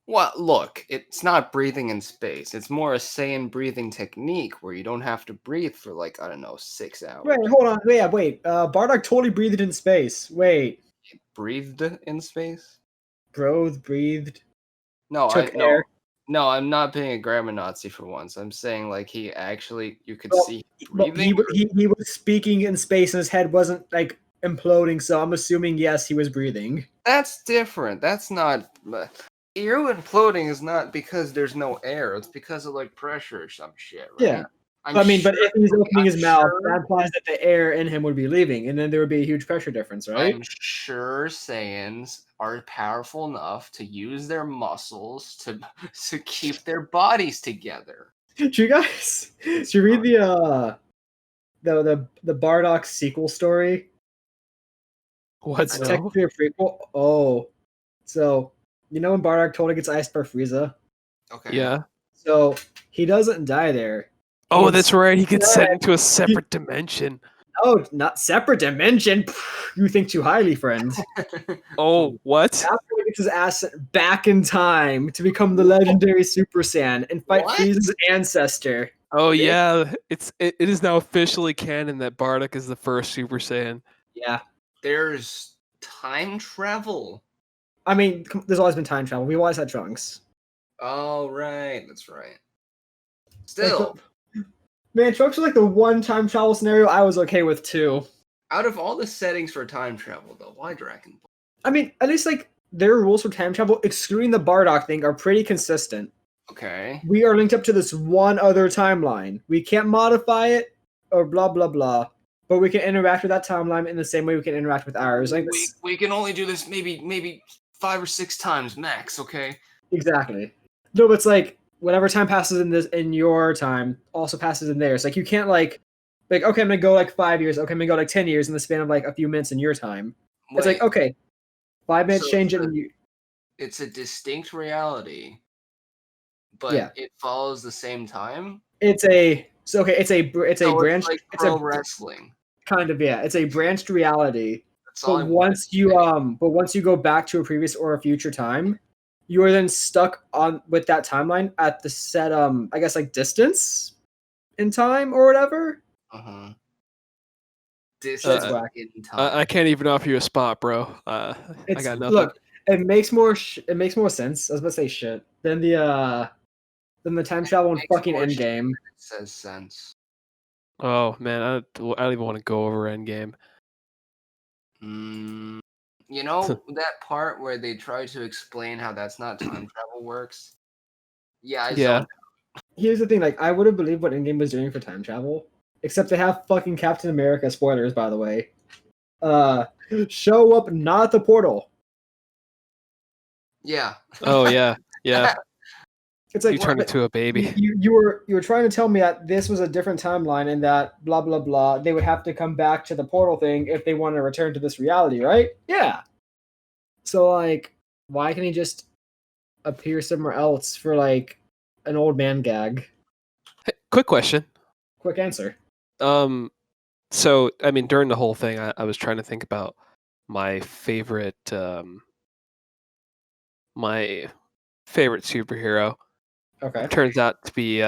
Well, look, it's not breathing in space. It's more a Saiyan breathing technique where you don't have to breathe for like, I don't know, 6 hours. Wait, hold on. Wait. Bardock totally breathed in space. Wait. Breathed in space? Breathed. No, Took air. No, I'm not being a grammar Nazi for once. I'm saying like he actually, you could see breathing. He was speaking in space and his head wasn't like imploding, so I'm assuming yes, he was breathing. That's different. That's not. You imploding is not because there's no air. It's because of like pressure or some shit, right? Yeah. But if he's opening his mouth, that implies that the air in him would be leaving, and then there would be a huge pressure difference, right? I'm sure Saiyans are powerful enough to use their muscles to keep their bodies together. Did you read the Bardock sequel story? What's It's technically a prequel. Oh, so you know when Bardock totally gets iced by Frieza? Okay. Yeah. So he doesn't die there. Oh, that's right. He gets sent into a separate dimension. Oh, not separate dimension. You think too highly, friend. Oh, what? After he gets his ass sent back in time to become the legendary Super Saiyan and fight Frieza's ancestor. Oh yeah, it is now officially canon that Bardock is the first Super Saiyan. Yeah. There's time travel. I mean, there's always been time travel. We always had Trunks. Oh right, that's right. Still, Man, trucks are like the one time travel scenario I was okay with too. Out of all the settings for time travel, though, why Dragon Ball? I mean, at least like their rules for time travel, excluding the Bardock thing, are pretty consistent. Okay. We are linked up to this one other timeline. We can't modify it or blah blah blah, but we can interact with that timeline in the same way we can interact with ours. Like We can only do this maybe 5 or 6 times max. Okay. exactly. No, but it's like whatever time passes in your time also passes in theirs. Like you can't like okay, I'm gonna go like 5 years. Okay, I'm gonna go like 10 years in the span of like a few minutes in your time. It's like okay, 5 minutes So change it. And it's a distinct reality, but Yeah. it follows the same time. it's a it's a branch. Like It's pro a wrestling. kind of it's a branched reality. That's all I But wanted once you go back to a previous or a future time, you are then stuck on with that timeline at the set I guess like distance in time or whatever. Uh-huh. That's Distance whack. in time. I can't even offer you a spot, bro. I It's got nothing. look, it makes more sense. I was about to say shit than the time travel in makes fucking more Endgame. It says sense. Oh man, I don't even want to go over Endgame. You know that part where they try to explain how that's not time travel works? Yeah, I Yeah. zoned Here's the thing, like I would have believed what Endgame was doing for time travel, except they have fucking Captain America spoilers, by the way. Show up not at the portal. Yeah. Oh yeah, yeah. It's like You turn into a baby. you were trying to tell me that this was a different timeline and that blah blah blah. They would have to come back to the portal thing if they want to return to this reality, right? Yeah. So like, why can he just appear somewhere else for like an old man gag? Hey, quick question. Quick answer. So I mean, during the whole thing, I was trying to think about my favorite superhero. Okay. Turns out to be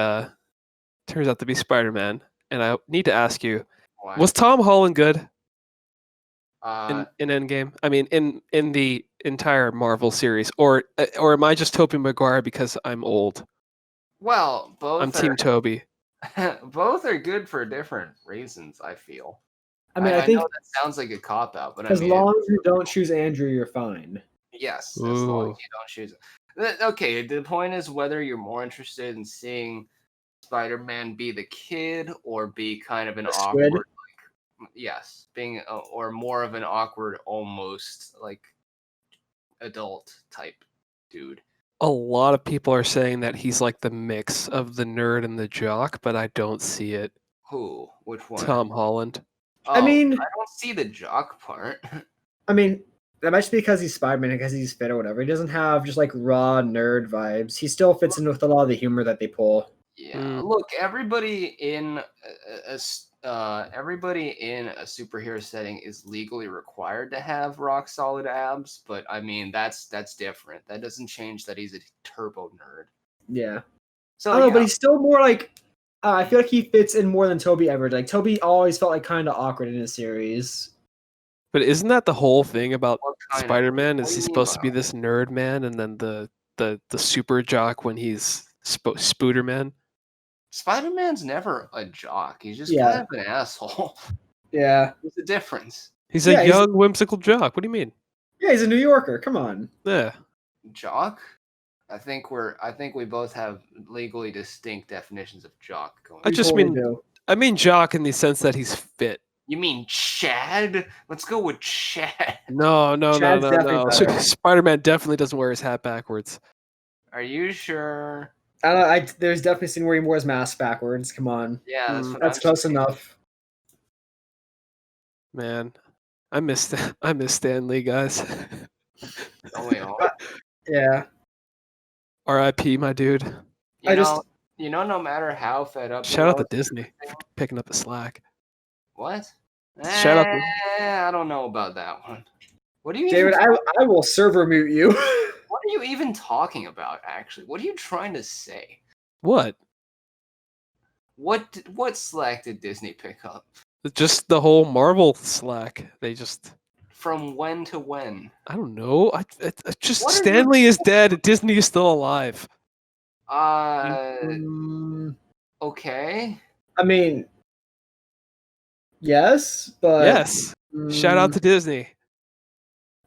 Spider-Man. And I need to ask you, Why? was Tom Holland good Uh, in Endgame? I mean, in the entire Marvel series, or am I just Tobey Maguire because I'm old? well, I'm both Team Toby. both are good for different reasons, I feel. I mean, I think know that sounds like a cop out, but I as mean, long as you don't choose Andrew, you're fine. yes, as long as Ooh. you don't choose it. Okay, the point is whether you're more interested in seeing Spider-Man be the kid or be kind of an A squid? awkward, yes, being or more of an awkward, almost like adult type dude. A lot of people are saying that he's like the mix of the nerd and the jock, but I don't see it. Who? Which one? Tom Holland. Oh, I mean, I don't see the jock part. I mean, that might just be because he's Spider-Man and because he's fit or whatever. He doesn't have just like raw nerd vibes. He still fits in with a lot of the humor that they pull. Yeah, look, everybody in a superhero setting is legally required to have rock solid abs, but I mean that's different. That doesn't change that he's a turbo nerd. Yeah. So I don't know, yeah, but he's still more like I feel like he fits in more than Toby ever. Like Toby always felt like kind of awkward in his series. But isn't that the whole thing about what kind of- Spider-Man? what Is do he you mean supposed to by- be this nerd man, and then the super jock when he's Spooderman? Spider-Man's never a jock. He's just Yeah. kind of an asshole. Yeah. There's a difference. He's Yeah, a young, whimsical jock. What do you mean? Yeah, he's a New Yorker. Come on. Yeah. Jock? I think we both have legally distinct definitions of jock going. I We just totally mean do. I mean jock in the sense that he's fit. You mean Chad? Let's go with Chad. No. Chad's definitely better. Spider-Man definitely doesn't wear his hat backwards. Are you sure? I don't know, there's definitely a scene where he wears mask backwards. Come on. Yeah, that's what That's I'm close saying. enough. Man, I miss Stan Lee, guys. Oh, wait, hold on. Yeah. R.I.P. my dude. You know, no matter how fed up. Shout out to Disney for picking up the slack. What? Shout out I don't know about that one. What do you David, I will server mute you. What are you even talking about? Actually, what are you trying to say? What? What slack did Disney pick up? Just the whole Marvel slack. They just From when to when? I don't know. I just What are Stan Lee is dead. Disney is still alive. Okay. I mean, yes, but Yes. Shout out to Disney.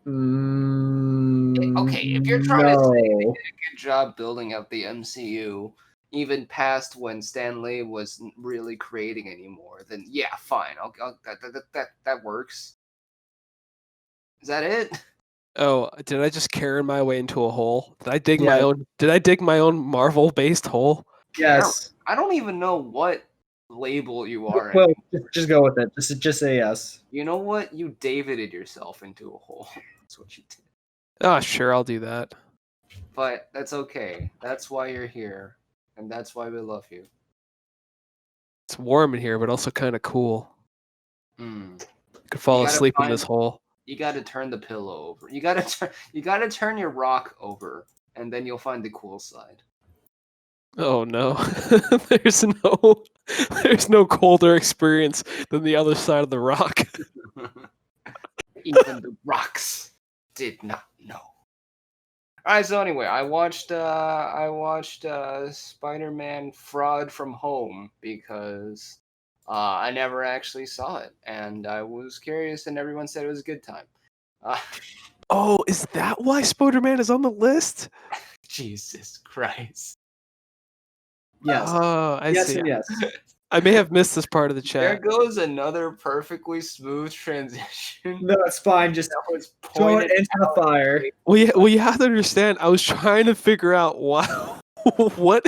Okay, if you're trying to say they did no. a good job building up the MCU, even past when Stan Lee wasn't really creating anymore, then yeah, fine. That works. Is that it? Oh, did I just Karen my way into a hole? Did I dig my Yeah. own? Did I dig my own Marvel-based hole? Yes. I don't even know what label you are Well, in. just go with it. Just say yes. You know what? You Davided yourself into a hole. That's what you did. Oh, sure, I'll do that. But that's okay. That's why you're here, and that's why we love you. It's warm in here, but also kind of cool. Hmm. Could fall gotta asleep in find- this hole. You got to turn the pillow over. You got to turn your rock over, and then you'll find the cool side. Oh no, there's no colder experience than the other side of the rock. Even the rocks did not know. All right, so anyway, I watched Spider-Man Fraud from Home because I never actually saw it, and I was curious, and everyone said it was a good time. Oh, is that why Spider-Man is on the list? Jesus Christ. Yes. Oh, I yes see. and yes. I may have missed this part of the There chat. goes another perfectly smooth transition. No, it's fine. Just That was throw it pointed into the fire. Well, you have to understand. I was trying to figure out why. What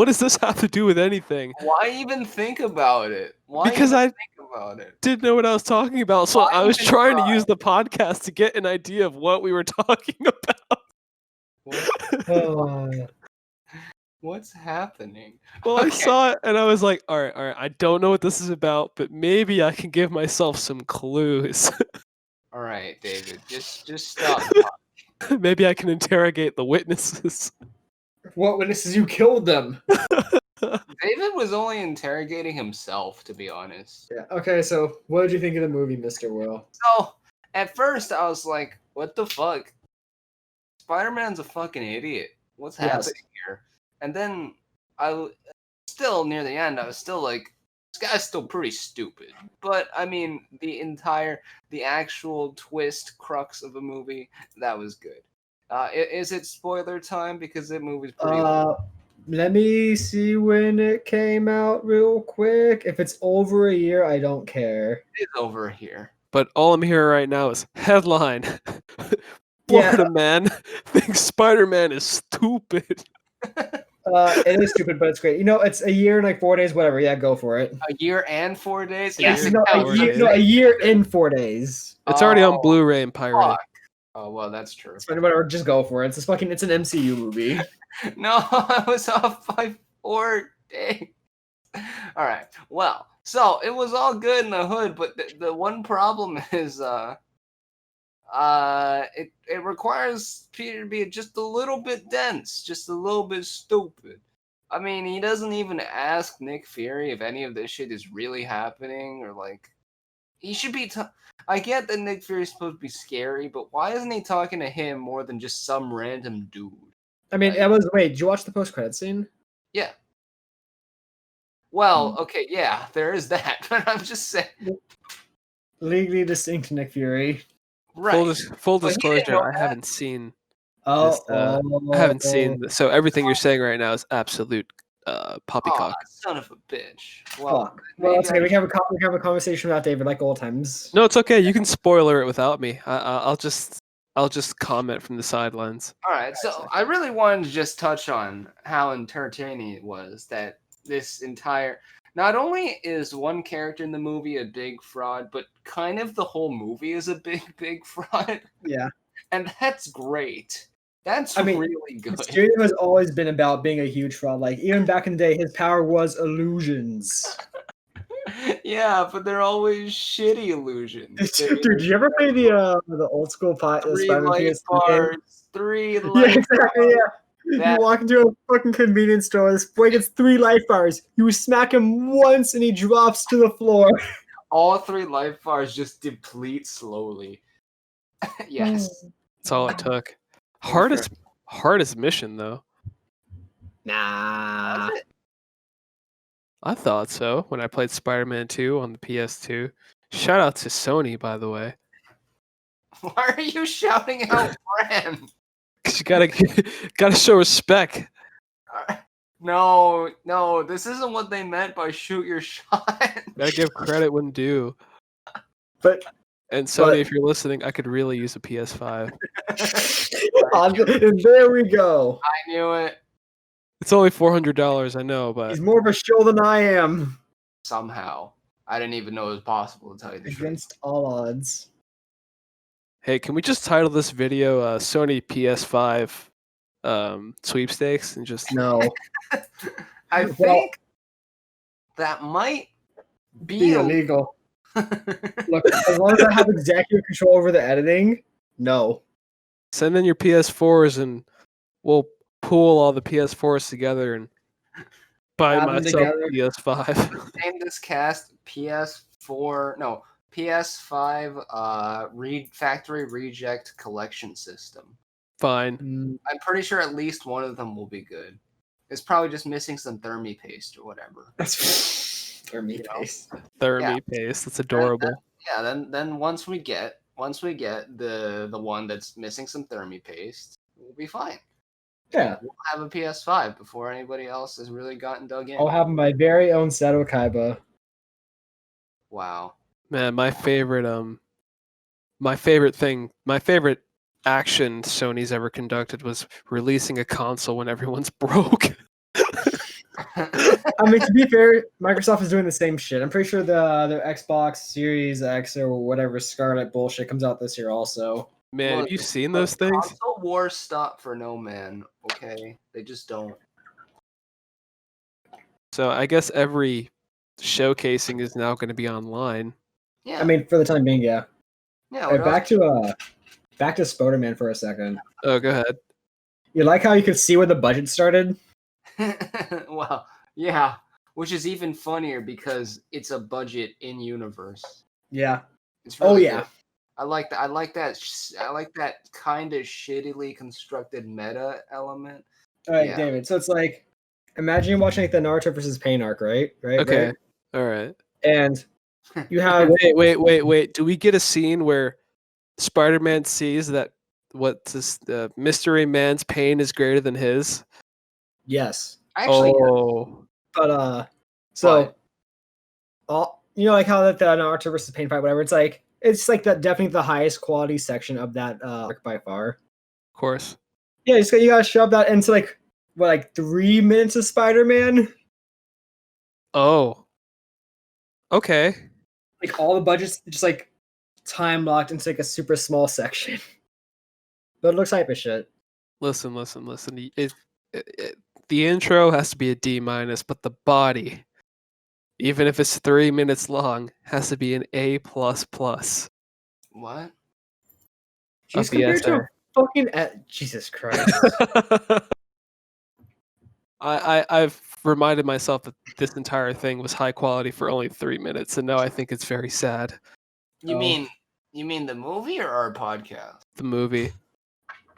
does this have to do with anything? Why even think about it? Why Because even I think about it? didn't know what I was talking about, so Why I was even trying to try? use the podcast to get an idea of what we were talking about. Oh. What's happening? Well, I Okay. saw it and I was like, all right, I don't know what this is about, but maybe I can give myself some clues. All right, David, just stop. Maybe I can interrogate the witnesses. What witnesses? You killed them. David was only interrogating himself, to be honest. Yeah. Okay. So, what did you think of the movie, Mr. Will? So at first I was like, "What the fuck? Spider-Man's a fucking idiot. What's Yes. happening here?" And then still near the end, I was still like, "This guy's still pretty stupid." But I mean, the actual twist crux of the movie, that was good. Is it spoiler time because that movie's pretty old? Let me see when it came out real quick. If it's over a year, I don't care. It's over here. But all I'm hearing right now is headline. Yeah. Florida man thinks Spider-Man is stupid. It is stupid, but it's great. You know, it's a year and like 4 days, whatever. Yeah, go for it. A year and 4 days. Yes, year no, and a 4 year, days. no, a year in 4 days. It's already on Oh, Blu-ray and pirated. fuck. Oh well, that's true. It's fine, whatever. Just go for it. It's an MCU movie. No, I was off by 4 days. All right. Well, so it was all good in the hood, but the one problem is it requires Peter to be just a little bit dense, just a little bit stupid. I mean, he doesn't even ask Nick Fury if any of this shit is really happening, or like he should be. I get that Nick Fury's supposed to be scary, but why isn't he talking to him more than just some random dude? I mean, Right. it was. Wait, did you watch the post-credit scene? Yeah. Well, okay, yeah, there is that, but I'm just saying. Legally distinct Nick Fury. Right. Full But he didn't disclosure, know I that. haven't seen. Oh, I haven't seen. So everything you're saying right now is absolute poppycock. Son of a bitch. Well, Fuck. Well, it's okay. maybe We can have a conversation about David like old times. No, it's okay. You can spoiler it without me. I'll just comment from the sidelines. All right, so I really wanted to just touch on how entertaining it was that this entire. Not only is one character in the movie a big fraud, but kind of the whole movie is a big fraud. Yeah. And that's great. That's I mean, really good. Mysterio has always been about being a huge fraud. Like even back in the day, his power was illusions. Yeah, but they're always shitty illusions. Dude, did you ever play the old school Three Spider-Man light PS2 game? bars. Three Yeah, light exactly. Yeah. That- You walk into a fucking convenience store. This boy gets 3 life bars. You smack him once, and he drops to the floor. all 3 life bars just deplete slowly. Yes. That's all it took. Hardest mission though. Nah. I thought so when I played Spider-Man 2 on the PS2. Shout out to Sony, by the way. Why are you shouting out brand? Cause you gotta show respect. No, this isn't what they meant by shoot your shot. Gotta give credit when due. But And Sony, if you're listening, I could really use a PS5. there we go. I knew it. It's only $400, I know, but He's more of a shill than I am. Somehow. I didn't even know it was possible to tell you the truth. Against all odds. hey, can we just title this video Sony PS5 sweepstakes and just No. I think that might be illegal. Look, as long as I have executive control over the editing, no. send in your PS4s and we'll pool all the PS4s together and buy Add them myself a together. PS5. Name this cast PS5 factory reject collection system. Fine. I'm pretty sure at least one of them will be good. It's probably just missing some thermi paste or whatever. Thermi paste. Thermi paste. That's adorable. Then once we get the one that's missing some thermi paste, we'll be fine. Yeah. We'll have a PS5 before anybody else has really gotten dug in. I'll have my very own Seto Kaiba. Wow. Man, my favorite action Sony's ever conducted was releasing a console when everyone's broke. I mean, to be fair, Microsoft is doing the same shit. I'm pretty sure the Xbox Series X or whatever Scarlet bullshit comes out this year also. Man, have you seen those things? Console wars stop for no man, okay? They just don't. So I guess every showcasing is now going to be online. Yeah. I mean, for the time being, yeah. yeah. Alright, back to Spider-Man for a second. Oh, go ahead. You like how you could see where the budget started? Well, yeah. Which is even funnier because it's a budget in universe. Yeah. It's really yeah. good. I like that. I like that kind of shittily constructed meta element. All right, Yeah. David. So it's like, imagine watching like the Naruto versus Pain arc, right? Okay. Right? All right. And you have Wait. Do we get a scene where Spider-Man sees that the Mystery Man's pain is greater than his? yes, Actually, but all like how that the Naruto versus Pain fight, whatever. It's like that definitely the highest quality section of that arc by far. Of course. Yeah, you gotta shove that into like 3 minutes of Spider-Man. Oh. Okay. Like all the budgets just like time locked into like a super small section. But it looks hype as shit. Listen. The intro has to be a D-, but the body, even if it's 3 minutes long, has to be an A++. what? She's compared to a fucking Jesus Christ. I've reminded myself that this entire thing was high quality for only 3 minutes, and now I think it's very sad. You mean the movie or our podcast? The movie.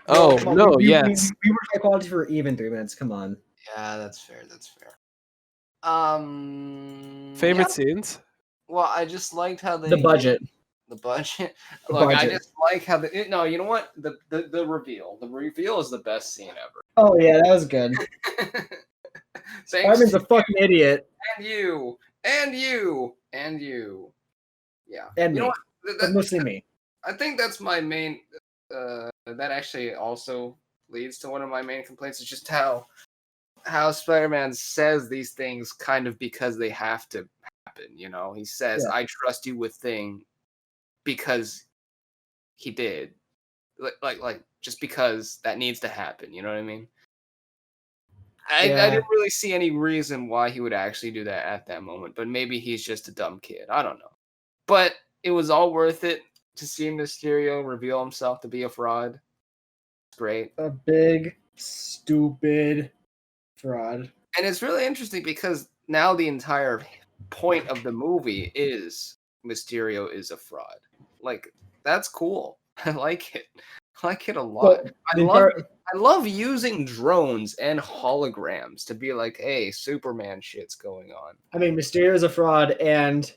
Well, Oh come on, no! we Yes. we were high quality for even 3 minutes. Come on. Yeah, that's fair. Favorite yeah. scenes? Well, I just liked how they The budget. The budget. The Look, I budget. just like how no. You know what? The reveal. The reveal is the best scene ever. Oh yeah, that was good. Thanks Spider-Man's to a fucking idiot. you. Yeah. And you know me. what? But mostly me. I think that's my main. That actually also leads to one of my main complaints. Is just how Spider-Man says these things kind of because they have to happen. You know, he says, Yeah. "I trust you with thing," because he did, like just because that needs to happen. You know what I mean? I didn't really see any reason why he would actually do that at that moment, but maybe he's just a dumb kid. I don't know. But it was all worth it to see Mysterio reveal himself to be a fraud. It's great. A big, stupid fraud. And it's really interesting because now the entire point of the movie is Mysterio is a fraud. Like, that's cool. I like it. I like it a lot. Well, I love using drones and holograms to be like, hey, Superman shit's going on. I mean, Mysterio's a fraud, and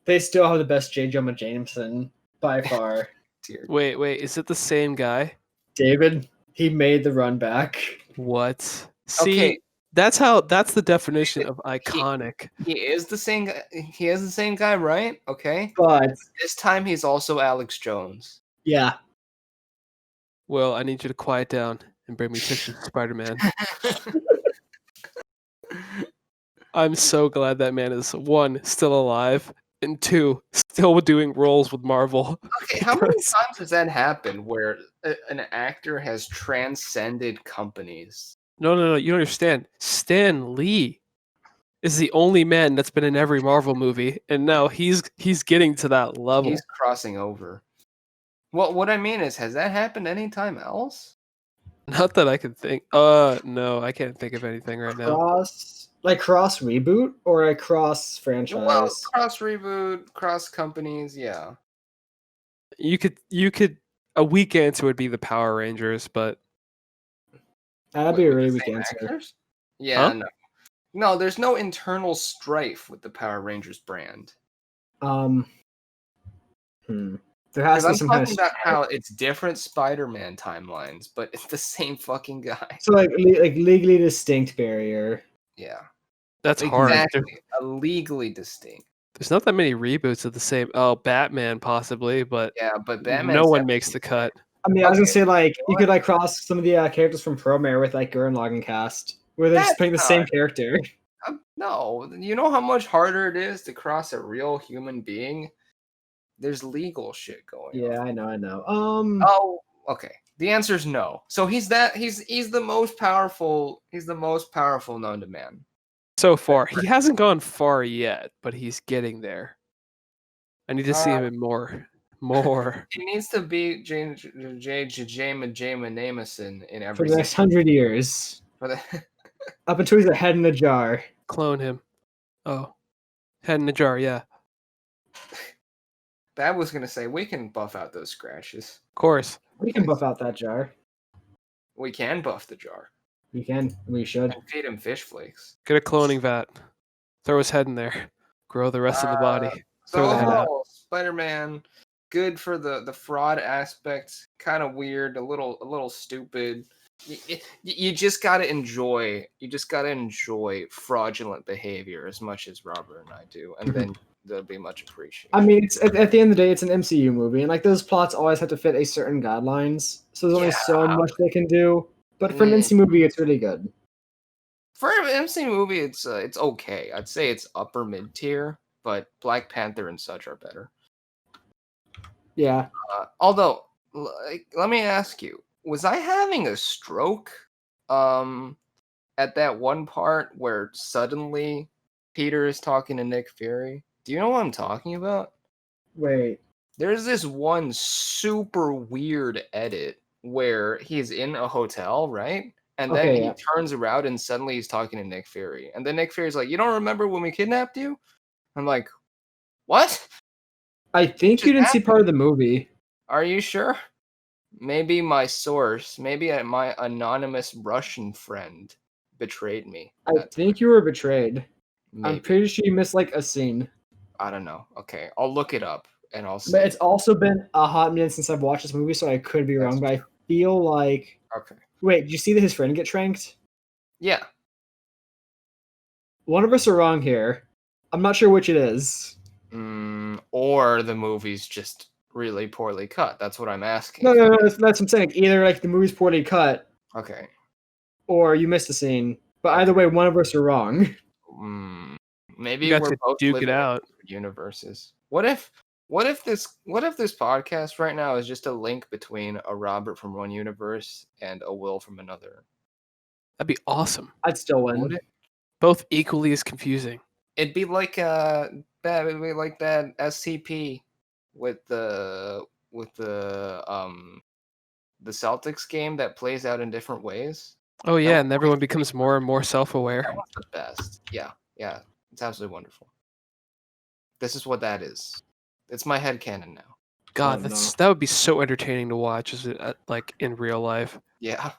they still have the best J. Jonah Jameson by far. Dear. Wait, is it the same guy? David, he made the run back. What? See, Okay. that's the definition of iconic. He is the same guy. He is the same guy, right? Okay. But This time he's also Alex Jones. yeah, Well, I need you to quiet down and bring me pictures of Spider-Man. I'm so glad that man is, 1, still alive, and 2, still doing roles with Marvel. Okay, how many times has that happened where an actor has transcended companies? No, you don't understand. Stan Lee is the only man that's been in every Marvel movie, and now he's getting to that level. He's crossing over. Well, what I mean is, has that happened anytime else? Not that I can think. No, I can't think of anything right now. cross reboot or a cross franchise. Well, cross reboot, cross companies, yeah. You could. A weak answer would be the Power Rangers, but That'd be a With really the weak same answer. actors? Yeah, Huh? no, there's no internal strife with the Power Rangers brand. There has Because to be I'm some kind talking of about how it's different Spider-Man timelines, but it's the same fucking guy. so like legally distinct barrier. Yeah, that's hard. exactly. A legally distinct. There's not that many reboots of the same. Oh, Batman possibly, but Yeah, but Batman. no one makes the cut. I mean, I was gonna Okay, say like you know you what? could like cross some of the characters from Promare with like Gurren Lagann cast, where they're just That's playing the same not- character. No, you know how much harder it is to cross a real human being? There's legal shit going on. Yeah, I know. Oh, okay. The answer is no. So he's the most powerful. He's the most powerful known to man. So far, he hasn't gone far yet, but he's getting there. I need to see him in more. He needs to be James Jameson in for every the next 100 years, for the up until he's a head in a jar. Clone him. Oh, head in a jar. Yeah, That was gonna say we can buff out those scratches. of course. We can buff out that jar. We can buff the jar We can. We should. and feed him fish flakes. Get a cloning vat. Throw his head in there. Grow the rest of the body. So Throw the head out. overall, Spider-Man, good for the fraud aspect. Kind of weird, a little stupid. You just gotta enjoy. You just gotta enjoy fraudulent behavior as much as Robert and I do, and then there'll be much appreciated. I mean, it's at the end of the day, it's an MCU movie, and like those plots always have to fit a certain guidelines. So there's only so much they can do. But for an MCU movie, it's really good. For an MC movie, it's okay. I'd say it's upper mid tier, but Black Panther and such are better. Yeah. Although, let me ask you: was I having a stroke? At that one part where suddenly Peter is talking to Nick Fury. Do you know what I'm talking about? Wait. There's this one super weird edit where he's in a hotel, right? And then Okay, he yeah. turns around and suddenly he's talking to Nick Fury. And then Nick Fury's like, "You don't remember when we kidnapped you?" I'm like, "What? I think you didn't see part of the movie. Are you sure?" Maybe my source, maybe my anonymous Russian friend betrayed me. I think you were betrayed. Maybe. I'm pretty sure you missed like a scene. I don't know. Okay, I'll look it up and I'll see. But it's also been a hot minute since I've watched this movie, so I could be wrong. But I feel like. Okay. Wait, did you see that his friend get tranked? Yeah. One of us are wrong here. I'm not sure which it is. Or the movie's just really poorly cut. That's what I'm asking. No, that's what I'm saying. Either like the movie's poorly cut, Okay. or you missed a scene. But either way, one of us are wrong. Maybe You got we're to both duke it living in out. different universes. What if this podcast right now is just a link between a Robert from one universe and a Will from another? That'd be awesome. I'd still win. Would it? Both equally as confusing. It'd be like that SCP with the Celtics game that plays out in different ways. Oh yeah, and everyone becomes more and more self-aware. That one's the best. Yeah, it's absolutely wonderful. This is what that is. It's my headcanon now. God, Oh, that would be so entertaining to watch, is it like in real life? Yeah,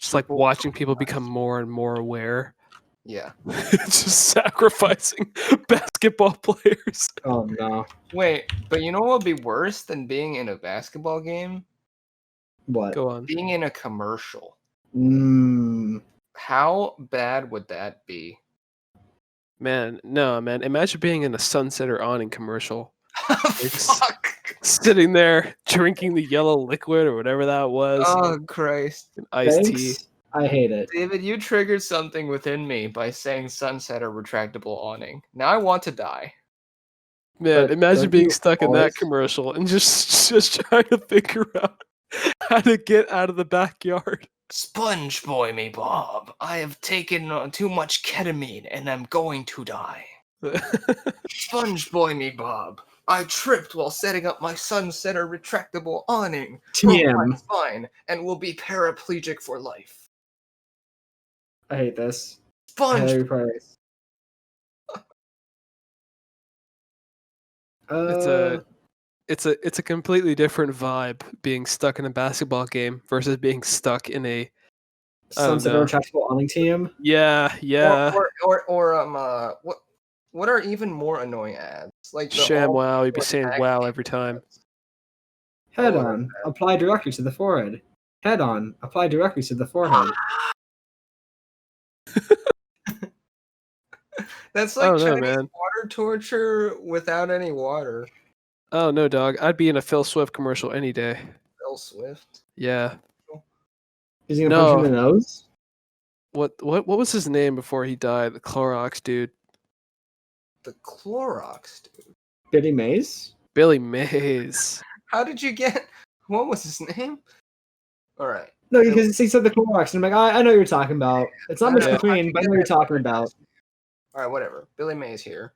Just like watching people become more and more aware. Yeah. Just sacrificing basketball players. Oh no. Wait, but you know what would be worse than being in a basketball game? What? Go on. Being in a commercial. Mm. How bad would that be? Man, no, man. Imagine being in a Sunsetter awning commercial. just- Fuck. Sitting there drinking the yellow liquid or whatever that was. Oh Christ. Iced tea. Thanks. I hate it. David, you triggered something within me by saying sunset or retractable awning. Now I want to die. Man, But imagine don't being you stuck in that always- commercial and just trying to figure out how to get out of the backyard. Sponge boy me, Bob. I have taken too much ketamine and I'm going to die. Sponge boy me, Bob. I tripped while setting up my sunsetter retractable awning. Broke my TM. spine and will be paraplegic for life. I hate this. Sponge. Harry Price. It's a completely different vibe being stuck in a basketball game versus being stuck in a I don't Sunset know. Retractable Awning Team. yeah. What are even more annoying ads? Like the Sham all- wow, you'd be or saying tag wow team every time. ads. Head what on. Apply directly to the forehead. Head on. Apply directly to the forehead. That's like Oh no, Chinese man. water torture without any water. Oh no, dog. I'd be in a Phil Swift commercial any day. Phil Swift. Yeah. Is he gonna punch you No. in the nose? What was his name before he died? The Clorox dude. The Clorox, dude. Billy Mays? Billy Mays. How did you get? What was his name? All right. No, because he said the Clorox, and I'm like, I know what you're talking about. It's not Mr. Yeah. Clean, but I know what you're talking about. All right, whatever. Billy Mays here.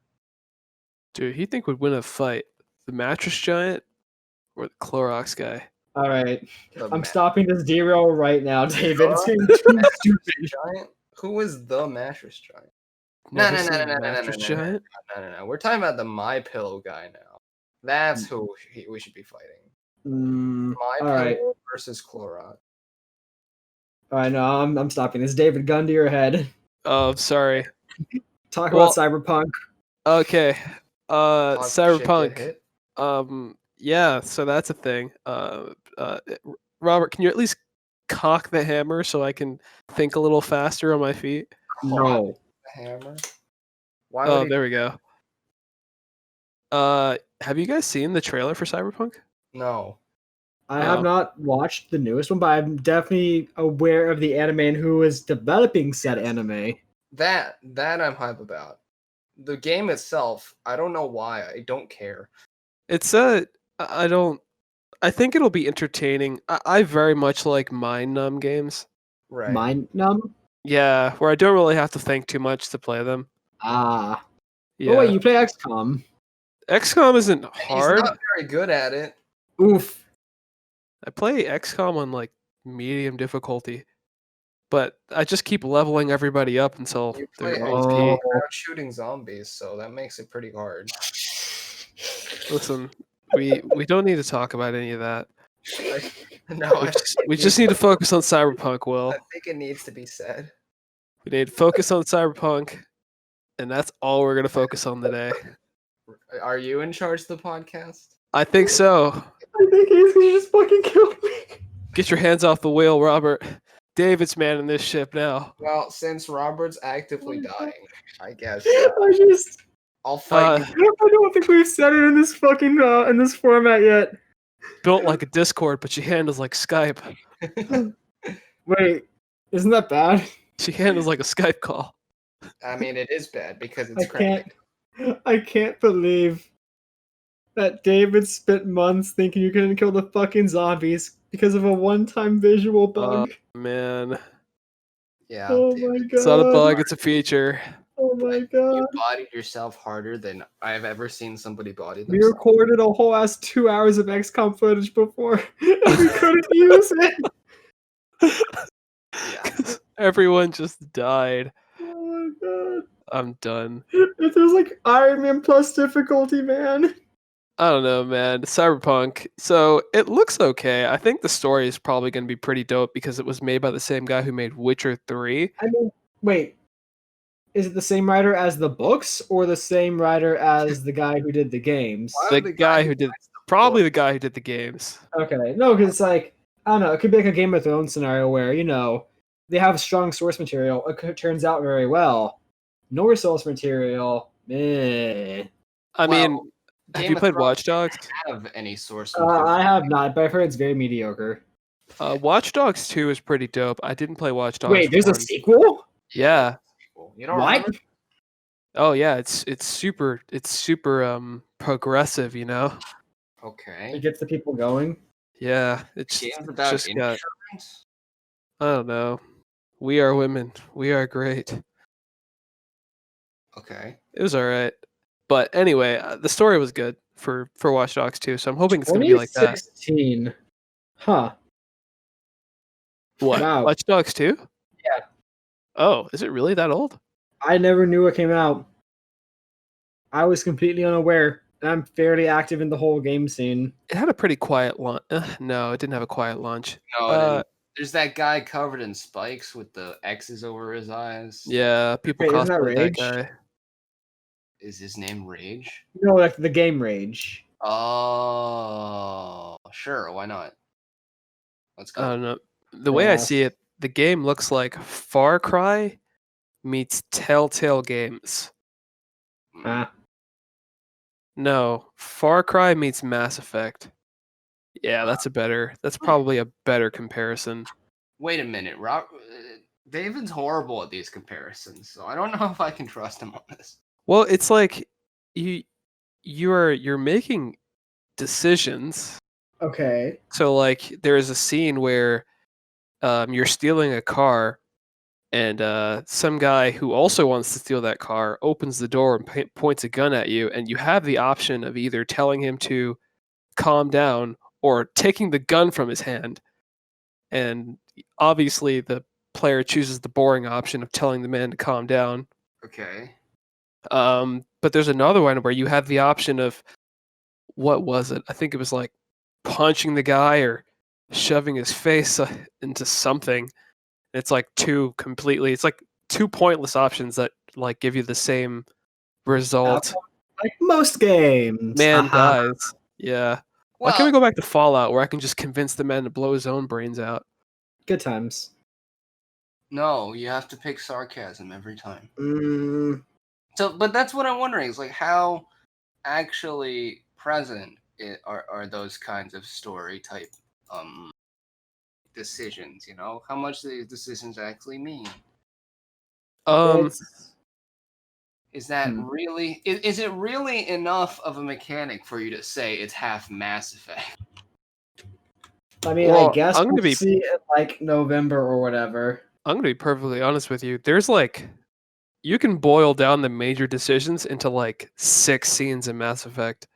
Dude, he think would win a fight? The mattress giant or the Clorox guy? All right, The I'm ma- stopping this derail right now, David. It's getting too stupid. Giant. Who is the mattress giant? Never no, seen no, the no, no, no, mattress no, no, giant? No. We're talking about the My Pillow guy now. That's who we should be fighting. My all right. Pillow versus Clorox. All right, no, I'm stopping this. David, gun to your head. Oh, sorry. Talk Well- about Cyberpunk. Okay. Talk shit, get Cyberpunk. hit. Yeah, so that's a thing. Robert, can you at least cock the hammer so I can think a little faster on my feet? No. The hammer. Why Oh, would he? there we go. Have you guys seen the trailer for Cyberpunk? No. I have not watched the newest one, but I'm definitely aware of the anime and who is developing said anime. That I'm hype about. The game itself, I don't know why. I don't care. It's I think it'll be entertaining. I very much like mind numb games. Right. Mind numb? Yeah, where I don't really have to think too much to play them. Ah. Yeah. Oh wait, you play XCOM. XCOM isn't And hard. He's not very good at it. Oof. I play XCOM on like medium difficulty, but I just keep leveling everybody up until You play they're Oh. OP. without shooting zombies, so that makes it pretty hard. Listen, we don't need to talk about any of that. No, We just need to focus on Cyberpunk, Will. I think it needs to be said. We need to focus on Cyberpunk, and that's all we're gonna focus on today. Are you in charge of the podcast? I think so. I think he's gonna just fucking kill me. Get your hands off the wheel, Robert. David's manning this ship now. Well, since Robert's actively dying, I guess I'll Uh, fight you. I don't think we've said it in this fucking in this format yet. Built like a Discord, but she handles like Skype. Wait, isn't that bad? She handles like a Skype call. I mean, it is bad because I it's cracked. I can't believe that David spent months thinking you couldn't kill the fucking zombies because of a one-time visual bug. Man, Yeah. Oh dude. my god. it's not a bug; it's a feature. Oh my You god. bodied yourself harder than I've ever seen somebody body We themselves. recorded a whole ass 2 hours of XCOM footage before and we couldn't use it. Yeah. Everyone just died. Oh my god. I'm done. If there's like Iron Man plus difficulty, man. I don't know, man. Cyberpunk. So it looks okay. I think the story is probably going to be pretty dope because it was made by the same guy who made Witcher 3. I mean, wait, is it the same writer as the books or the same writer as the guy who did the games? The guy who did probably the guy who did the games. Okay, no, because it's like I don't know. It could be like a Game of Thrones scenario where they have strong source material. Turns out very well. No source material, meh. I mean, have Game you of played Thrones Watch Dogs? didn't have any source material. I have not, but I've heard it's very mediocre. Watch Dogs 2 is pretty dope. I didn't play Watch Dogs. Wait, there's a 1. sequel? Yeah. You don't What? remember? Oh yeah, it's super progressive, Okay. It gets the people going. Yeah, it's Games about just got, insurance? I don't know. We are women. We are great. Okay. It was all right. But anyway, the story was good for Watch Dogs 2, so I'm hoping it's going to be like that. 2016. Huh. What? Wow. Watch Dogs 2? Yeah. Oh, is it really that old? I never knew it came out. I was completely unaware. I'm fairly active in the whole game scene. It had a pretty quiet launch. No, it didn't have a quiet launch. No, it didn't. There's that guy covered in spikes with the X's over his eyes. Yeah, people Wait, isn't that cosplay that Rage? guy. Is his name Rage? No, like the game Rage. Oh, sure. Why not? Let's I go. don't know. The way I see it, the game looks like Far Cry meets Telltale Games. Ah. No, Far Cry meets Mass Effect. Yeah, that's probably a better comparison. Wait a minute, David's horrible at these comparisons, so I don't know if I can trust him on this. Well, it's like you're making decisions. Okay. So like there is a scene where you're stealing a car and some guy who also wants to steal that car opens the door and points a gun at you, and you have the option of either telling him to calm down or taking the gun from his hand. And obviously the player chooses the boring option of telling the man to calm down. Okay. But there's another one where you have the option of, what was it? I think it was like punching the guy or shoving his face into something. It's like it's like two pointless options that like give you the same result. Like most games. Man Haha. dies. Yeah. Why can't we go back to Fallout where I can just convince the man to blow his own brains out? Good times. No, you have to pick sarcasm every time. Mm, So, but that's what I'm wondering is like how actually present are those kinds of story type decisions? How much these decisions actually mean. Is that really? Is it really enough of a mechanic for you to say it's half Mass Effect? I mean, Well, I guess I'm gonna we'll be- see it like November or whatever. I'm going to be perfectly honest with you. There's like, you can boil down the major decisions into like 6 scenes in Mass Effect.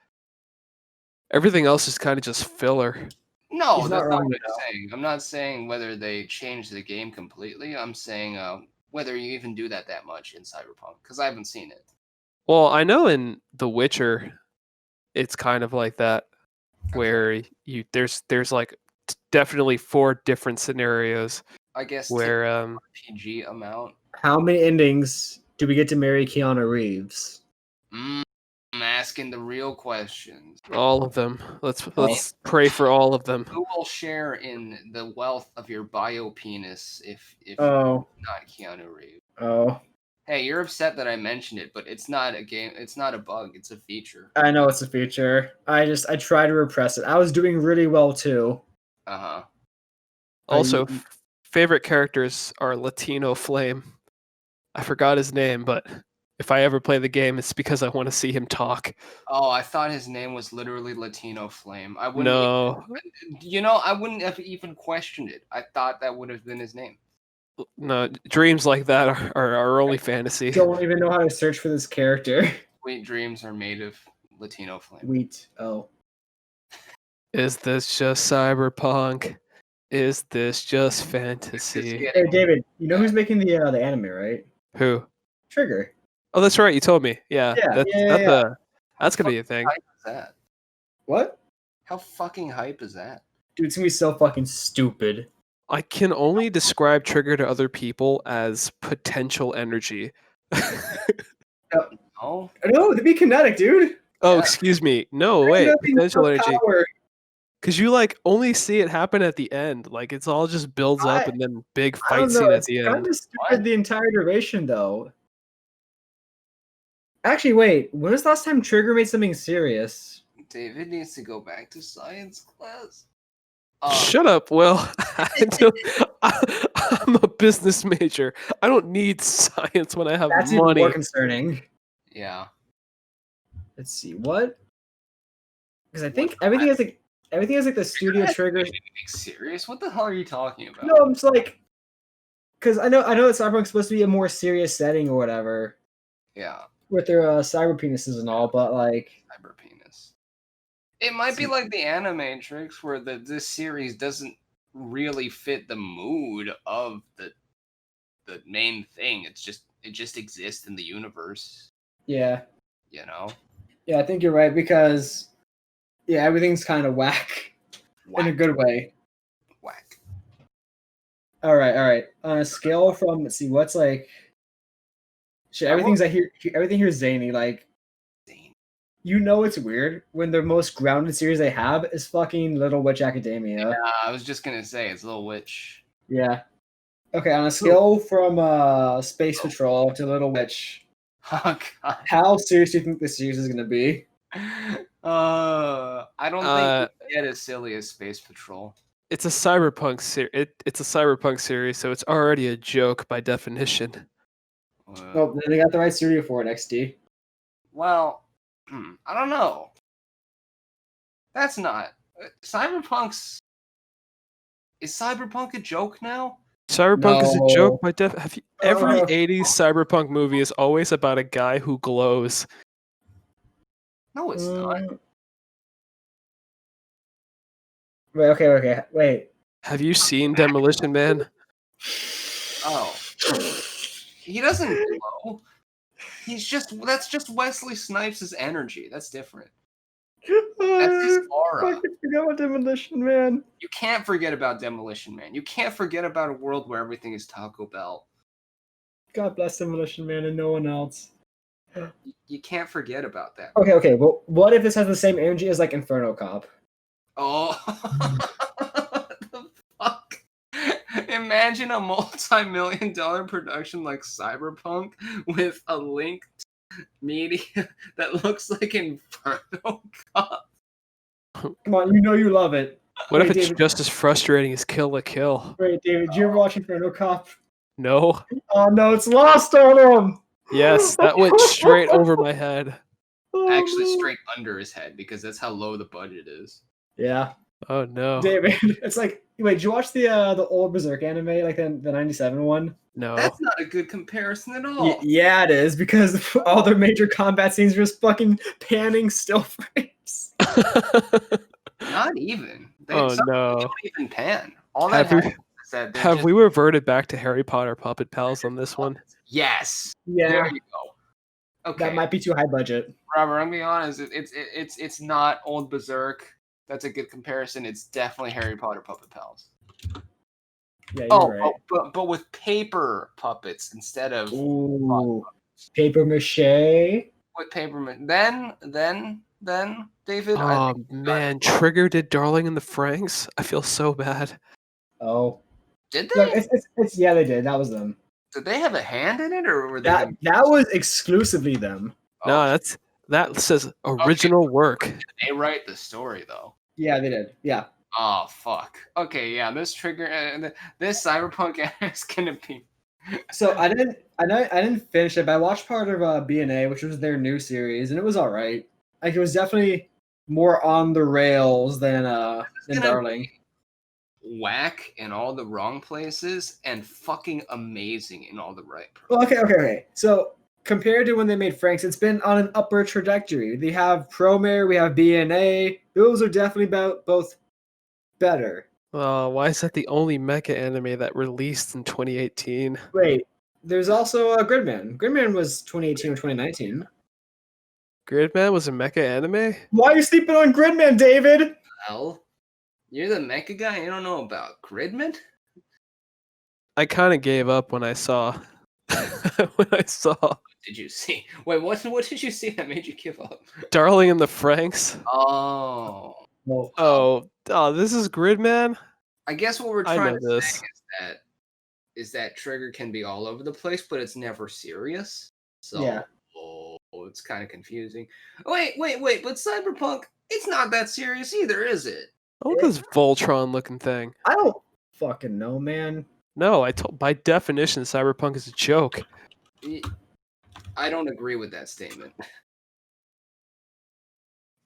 Everything else is kind of just filler. No, He's that's not not wrong, what I'm saying. I'm not saying whether they change the game completely. I'm saying whether you even do that much in Cyberpunk, because I haven't seen it. Well, I know in The Witcher, it's kind of like that, where there's like definitely 4 different scenarios I guess where PG amount. How many endings do we get to marry Keanu Reeves? I'm asking the real questions. all of them. Let's pray for all of them. Who will share in the wealth of your bio penis if Oh. not Keanu Reeves? Oh. Hey, you're upset that I mentioned it, but it's not a game. It's not a bug. It's a feature. I know it's a feature. I try to repress it. I was doing really well too. Uh-huh. Also, favorite characters are Latino Flame. I forgot his name, but if I ever play the game, it's because I want to see him talk. Oh, I thought his name was literally Latino Flame. I wouldn't. No. I wouldn't have even questioned it. I thought that would have been his name. No, dreams like that are only fantasy. Don't even know how to search for this character. Sweet dreams are made of Latino Flame. Wheat. Oh. Is this just cyberpunk? Is this just fantasy? Hey, David, you know who's making the anime, right? Who? Trigger. Oh, that's right. You told me. Yeah. Yeah, That's gonna be a thing. What's that? What? How fucking hype is that? Dude, it's gonna be so fucking stupid. I can only describe Trigger to other people as potential energy. Oh, No, to be kinetic, dude. Oh, Yeah. excuse me. No, There's wait. nothing Potential but energy. power. Because you like only see it happen at the end. Like it's all just builds up and then big I fight don't know. scene at It's the kind end. of stupid What? the entire duration, though. Actually, wait. When was the last time Trigger made something serious? David needs to go back to science class. Shut up, Will. I'm a business major. I don't need science when I have That's even money. more concerning. Yeah. Let's see what. Because I think What everything has like the studio triggers. Anything serious? What the hell are you talking about? No, I'm just like, because I know that Cyberpunk's supposed to be a more serious setting or whatever Yeah, with their cyber penises and all, but like, cyber penis. It might be like the Animatrix, where this series doesn't really fit the mood of the main thing. It just exists in the universe. yeah, You know, yeah, I think you're right because yeah, everything's kind of whack in a whack, good way. whack. All right. On a scale from let's see, what's like, shit, everything's everything here is zany. Like, you know, it's weird when the most grounded series they have is fucking Little Witch Academia. Yeah, I was just gonna say it's Little Witch. Yeah. Okay, on a scale from Space Patrol to Little Witch, Oh God. how serious do you think this series is gonna be? I don't think it's yet as silly as Space Patrol. It's a cyberpunk series. It's a cyberpunk series, so it's already a joke by definition. Oh, they got the right studio for it, XD. Well, I don't know. That's not Cyberpunk's. Is Cyberpunk a joke now? Cyberpunk is a joke No. by every 80s cyberpunk movie is always about a guy who glows. No, it's not. Wait. Have you seen Demolition Man? Oh, he doesn't glow. That's just Wesley Snipes' energy. That's different. That's his aura. Fucking forgot about Demolition Man. You can't forget about Demolition Man. You can't forget about a world where everything is Taco Bell. God bless Demolition Man and no one else. You can't forget about that. Okay. Well, what if this has the same energy as like Inferno Cop? Oh, what the fuck? Imagine a multi-million-dollar production like Cyberpunk with a linked media that looks like Inferno Cop. Come on, you know you love it. What if Wait, it's David- just as frustrating as Kill la Kill? Wait, David, did you ever watch Inferno Cop? No. Oh no, it's lost on him. Yes, that went straight over my head. Oh, Actually, no. straight under his head because that's how low the budget is. Yeah, Oh no. David. It's like, wait, did you watch the old Berserk anime, like the '97 one? No. That's not a good comparison at all. Yeah, it is because all their major combat scenes are just fucking panning still frames. Not even. Oh, some no. don't even pan. All Have that we- happens is that they're Have just- we reverted back to Harry Potter Puppet Pals on this one? Yes. Yeah, There you go. Okay. that might be too high budget. Robert, I'm gonna be honest. It's not old Berserk. That's a good comparison. It's definitely Harry Potter Puppet Pals. Yeah, you're right. But with paper puppets instead of Ooh, paper mache. with paper. Then David. I Oh think man, Trigger did Darling in the Franxx. I feel so bad. Oh, did they? look, it's yeah, they did. That was them. Did they have a hand in it, or were they? That was exclusively them. No, that says original work. They write the story though. Yeah, they did. Yeah. Oh fuck. Okay, yeah. This Trigger, this Cyberpunk is gonna be. So I didn't finish it, but I watched part of BNA, which was their new series, and it was all right. Like it was definitely more on the rails than Darling. Whack in all the wrong places and fucking amazing in all the right. Well, okay. So compared to when they made Franks, it's been on an upward trajectory. They have Promare, we have BNA. Those are definitely both better. Why is that the only mecha anime that released in 2018? Wait, there's also Gridman. Gridman was 2018 or 2019. Gridman was a mecha anime? Why are you sleeping on Gridman, David? Hell, you're the mecha guy. You don't know about Gridman? I kind of gave up when I saw Did you see? Wait, what did you see that made you give up? Darling in the Franxx. Oh, Well, This is Gridman. I guess what we're I trying know to this. say is that Trigger can be all over the place, but it's never serious. So Yeah. it's kind of confusing. Wait, but Cyberpunk, it's not that serious either, is it? Oh, look at this Voltron looking thing. I don't fucking know, man. No, by definition, Cyberpunk is a joke. I don't agree with that statement.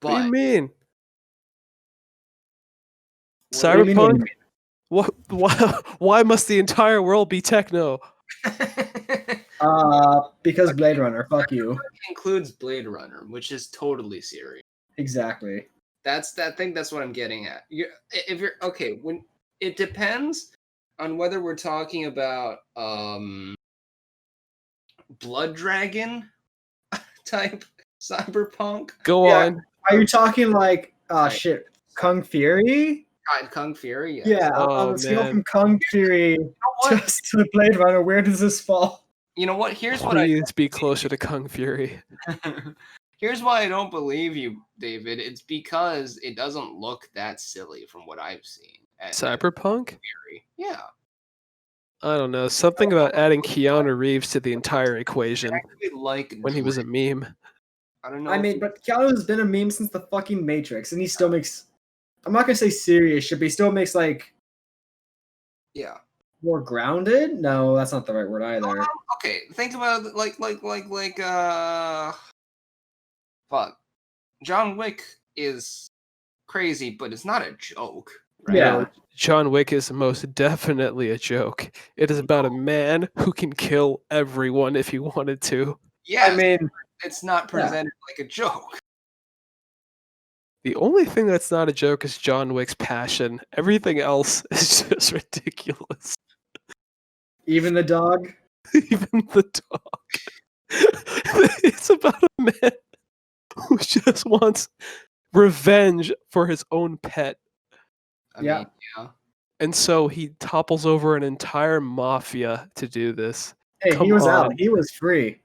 What do you But mean? What do you mean, what do Cyberpunk? What? Why must the entire world be techno? Because Blade Runner. Fuck you. includes Blade Runner, which is totally serious. Exactly. I think that's what I'm getting at. If you're okay, when it depends on whether we're talking about Blood Dragon type cyberpunk. Go Yeah. on. Are you talking like shit, Kung Fury? Kung Fury, yes. Yeah, Oh, on the scale man. from Kung Fury what? just to Blade Runner, where does this fall? You know what? Here's what I Please be closer to Kung Fury. Here's why I don't believe you, David. It's because it doesn't look that silly from what I've seen. Cyberpunk? Fury. Yeah. I don't know. Something about adding Keanu Reeves to the entire equation I actually like when he was a meme. I don't know. I mean, but Keanu's been a meme since the fucking Matrix, and he still makes. I'm not gonna say serious shit, but he still makes like yeah. more grounded. No, that's not the right word either. Okay, think about it like fuck. John Wick is crazy, but it's not a joke. Right? Yeah. No, John Wick is most definitely a joke. It is about a man who can kill everyone if he wanted to. Yeah, I mean, it's not presented like a joke. The only thing that's not a joke is John Wick's passion. Everything else is just ridiculous. even the dog. Even the dog. It's about a man who just wants revenge for his own pet. I Yeah. mean, yeah. And so he topples over an entire mafia to do this. Hey, Come he was on. out. He was free.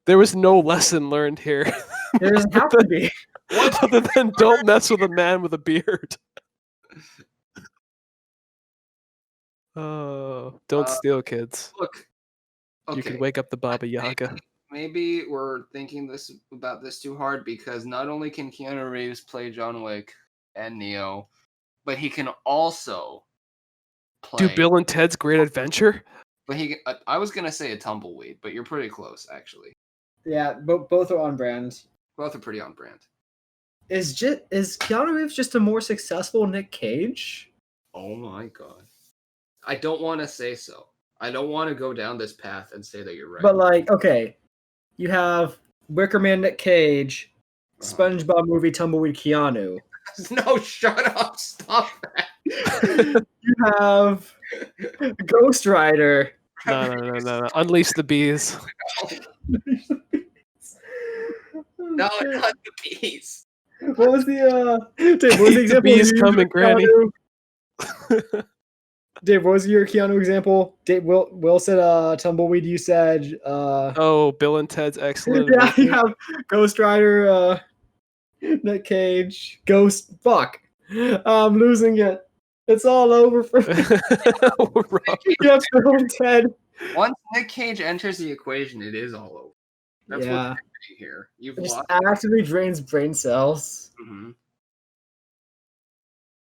There was no lesson learned here. There doesn't have to be. Other than don't mess with a man with a beard. Oh, don't steal, kids. Look. Okay. You could wake up the Baba Yaga. Maybe we're thinking about this too hard because not only can Keanu Reeves play John Wick and Neo, but he can also play. Do Bill and Ted's Great Adventure? But I was gonna say a tumbleweed, but you're pretty close actually. Yeah, both are on brand. Both are pretty on brand. Is Keanu Reeves just a more successful Nick Cage? Oh my god. I don't want to say so. I don't want to go down this path and say that you're right. But like, okay, you have Wicker Man Nick Cage, SpongeBob movie Tumbleweed Keanu. No, shut up! Stop that. You have Ghost Rider. No. Unleash the bees. No, not the bees. What was the Dave, what was the example? bees you coming, used for Granny. Keanu? Dave, what was your Keanu example? Dave, Will said Tumbleweed. You said Oh, Bill and Ted's Excellent yeah, you Adventure. have Ghost Rider, Nick Cage, Ghost. Fuck, I'm losing it. It's all over for me. Yeah, Bill and Ted. Once Nick Cage enters the equation, it is all over. That's what's happening here. You've It just lost. actively drains brain cells. Mm-hmm.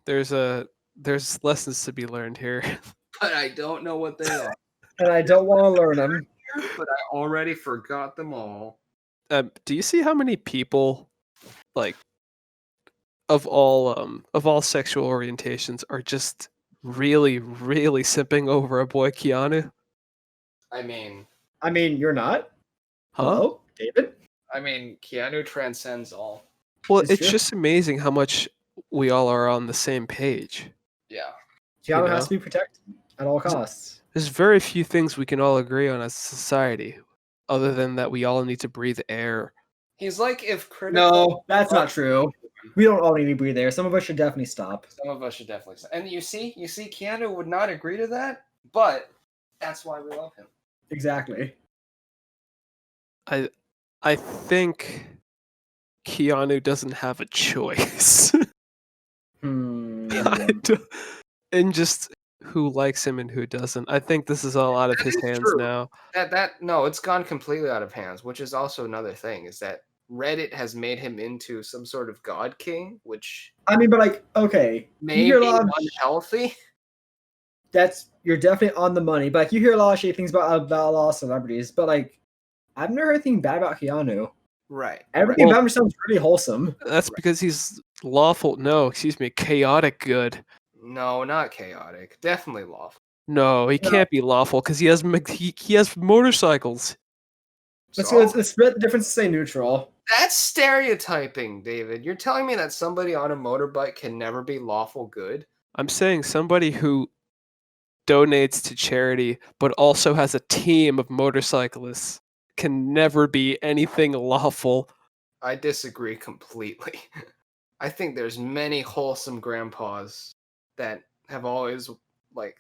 There's lessons to be learned here. But I don't know what they are. And I don't want to learn them. But I already forgot them all. Do you see how many people, like, of all sexual orientations, are just really, really simping over a boy Keanu? I mean, You're not? Huh? Hello, David? Keanu transcends all. Well, It's it's true. just amazing how much we all are on the same page. Yeah. Keanu You has know? to be protected at all costs. There's very few things we can all agree on as a society, other than that we all need to breathe air. He's like if critical. No, that's not true. We don't all need to be there. Some of us should definitely stop. Some of us should definitely stop. And you see, Keanu would not agree to that, but that's why we love him. Exactly. I think Keanu doesn't have a choice. And just who likes him and who doesn't. I think this is all out of his hands true. now. No, it's gone completely out of hands, which is also another thing, is that Reddit has made him into some sort of god king, which I mean, but like, okay, may you hear be a lot of unhealthy. you're definitely on the money. But like, you hear a lot of shitty things about a lot of celebrities. But like, I've never heard anything bad about Keanu. Right. Everything Well, about him sounds pretty wholesome. That's because he's lawful. No, excuse me, chaotic good. No, not chaotic. Definitely lawful. No, he can't be lawful because he has motorcycles. Let's split the difference to say neutral. That's stereotyping, David. You're telling me that somebody on a motorbike can never be lawful good? I'm saying somebody who donates to charity but also has a team of motorcyclists can never be anything lawful. I disagree completely. I think there's many wholesome grandpas that have always like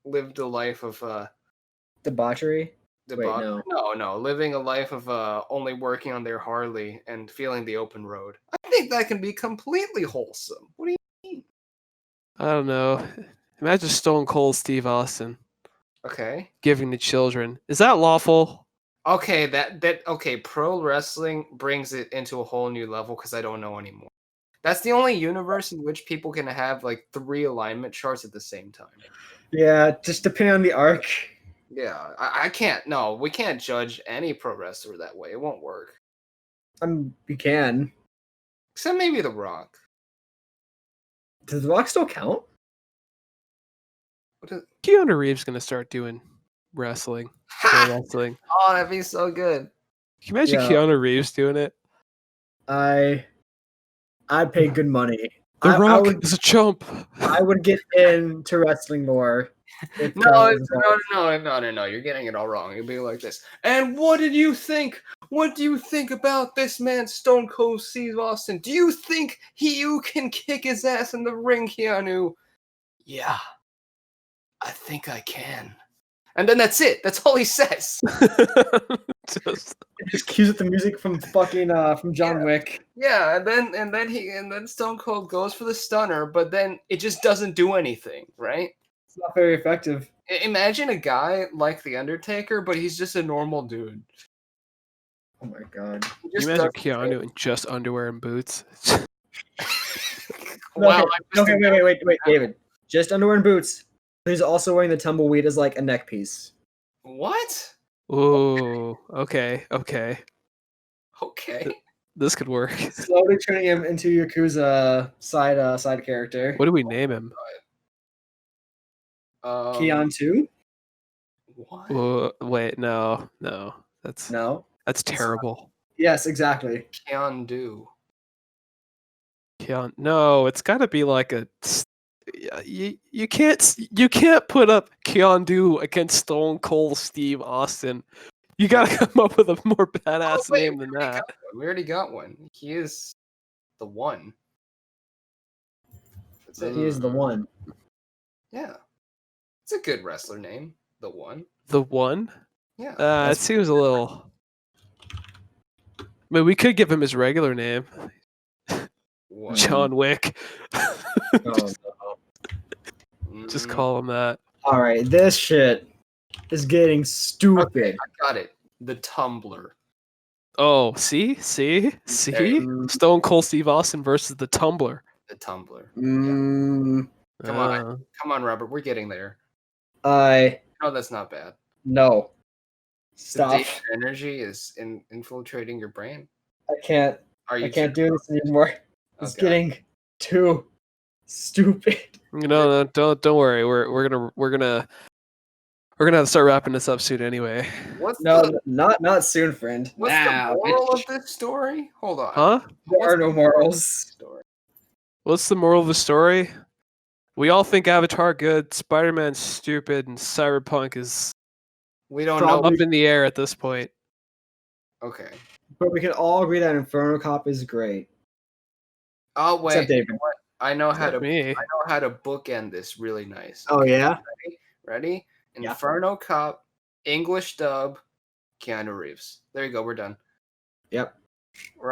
lived a life of Debauchery. Wait, no, living a life of only working on their Harley and feeling the open road. I think that can be completely wholesome. What do you mean? I don't know. Imagine Stone Cold Steve Austin Okay. giving to children. Is that lawful? Okay, okay, pro wrestling brings it into a whole new level because I don't know anymore. That's the only universe in which people can have like 3 alignment charts at the same time. Yeah, just depending on the arc. Yeah, I can't. No, we can't judge any pro wrestler that way. It won't work. You can. Except maybe The Rock. Does The Rock still count? Keanu Reeves gonna start doing wrestling. Wrestling. Oh, that'd be so good. Can you imagine Keanu Reeves doing it? I'd pay good money. The Rock is a chump. I would get into wrestling more. No. You're getting it all wrong. It'd be like this. And what did you think? What do you think about this man, Stone Cold Steve Austin? Do you think you can kick his ass in the ring, Keanu? Yeah, I think I can. And then that's it. That's all he says. Just cues with the music from fucking from John Wick. Yeah, and then Stone Cold goes for the stunner, but then it just doesn't do anything, right? It's not very effective. Imagine a guy like The Undertaker, but he's just a normal dude. Oh my god. Can you imagine Keanu in just underwear and boots? Wow. Okay, wait, David. Just underwear and boots. He's also wearing the tumbleweed as like a neck piece. What? Ooh, okay. Okay. This could work. Slowly turning him into Yakuza side character. What do we name him? Keon 2? What? Wait, no. That's terrible. Yes, exactly. Keon Do. No, it's got to be like a. You can't put up Keanu against Stone Cold Steve Austin. You gotta come up with a more badass name than that. We already got one. He is the one. He is the one. Yeah. It's a good wrestler name. The One. The One? Yeah. It seems a little. I mean, we could give him his regular name. John Wick. Just call him that. All right, this shit is getting stupid. Okay, I got it. The Tumbler. Oh, see? Stone Cold Steve Austin versus the Tumbler. The Tumbler. Mm, Come on, Robert. We're getting there. No, that's not bad. No. Stop. The data energy is infiltrating your brain. I can't. I can't do this anymore. It's getting too stupid. No, don't worry. We're gonna have to start wrapping this up soon anyway. Not soon, friend. What's the moral of this story? Hold on. Huh? There are no morals. What's the moral of the story? We all think Avatar good, Spider-Man's stupid, and Cyberpunk is we don't know up in the air at this point. Okay. but we can all agree that Inferno Cop is great. Oh wait, Except you David. know what? I know how to Me. bookend this really nice. Oh yeah. Ready? Yeah. Inferno Cop, English dub, Keanu Reeves. There you go. We're done. Yep.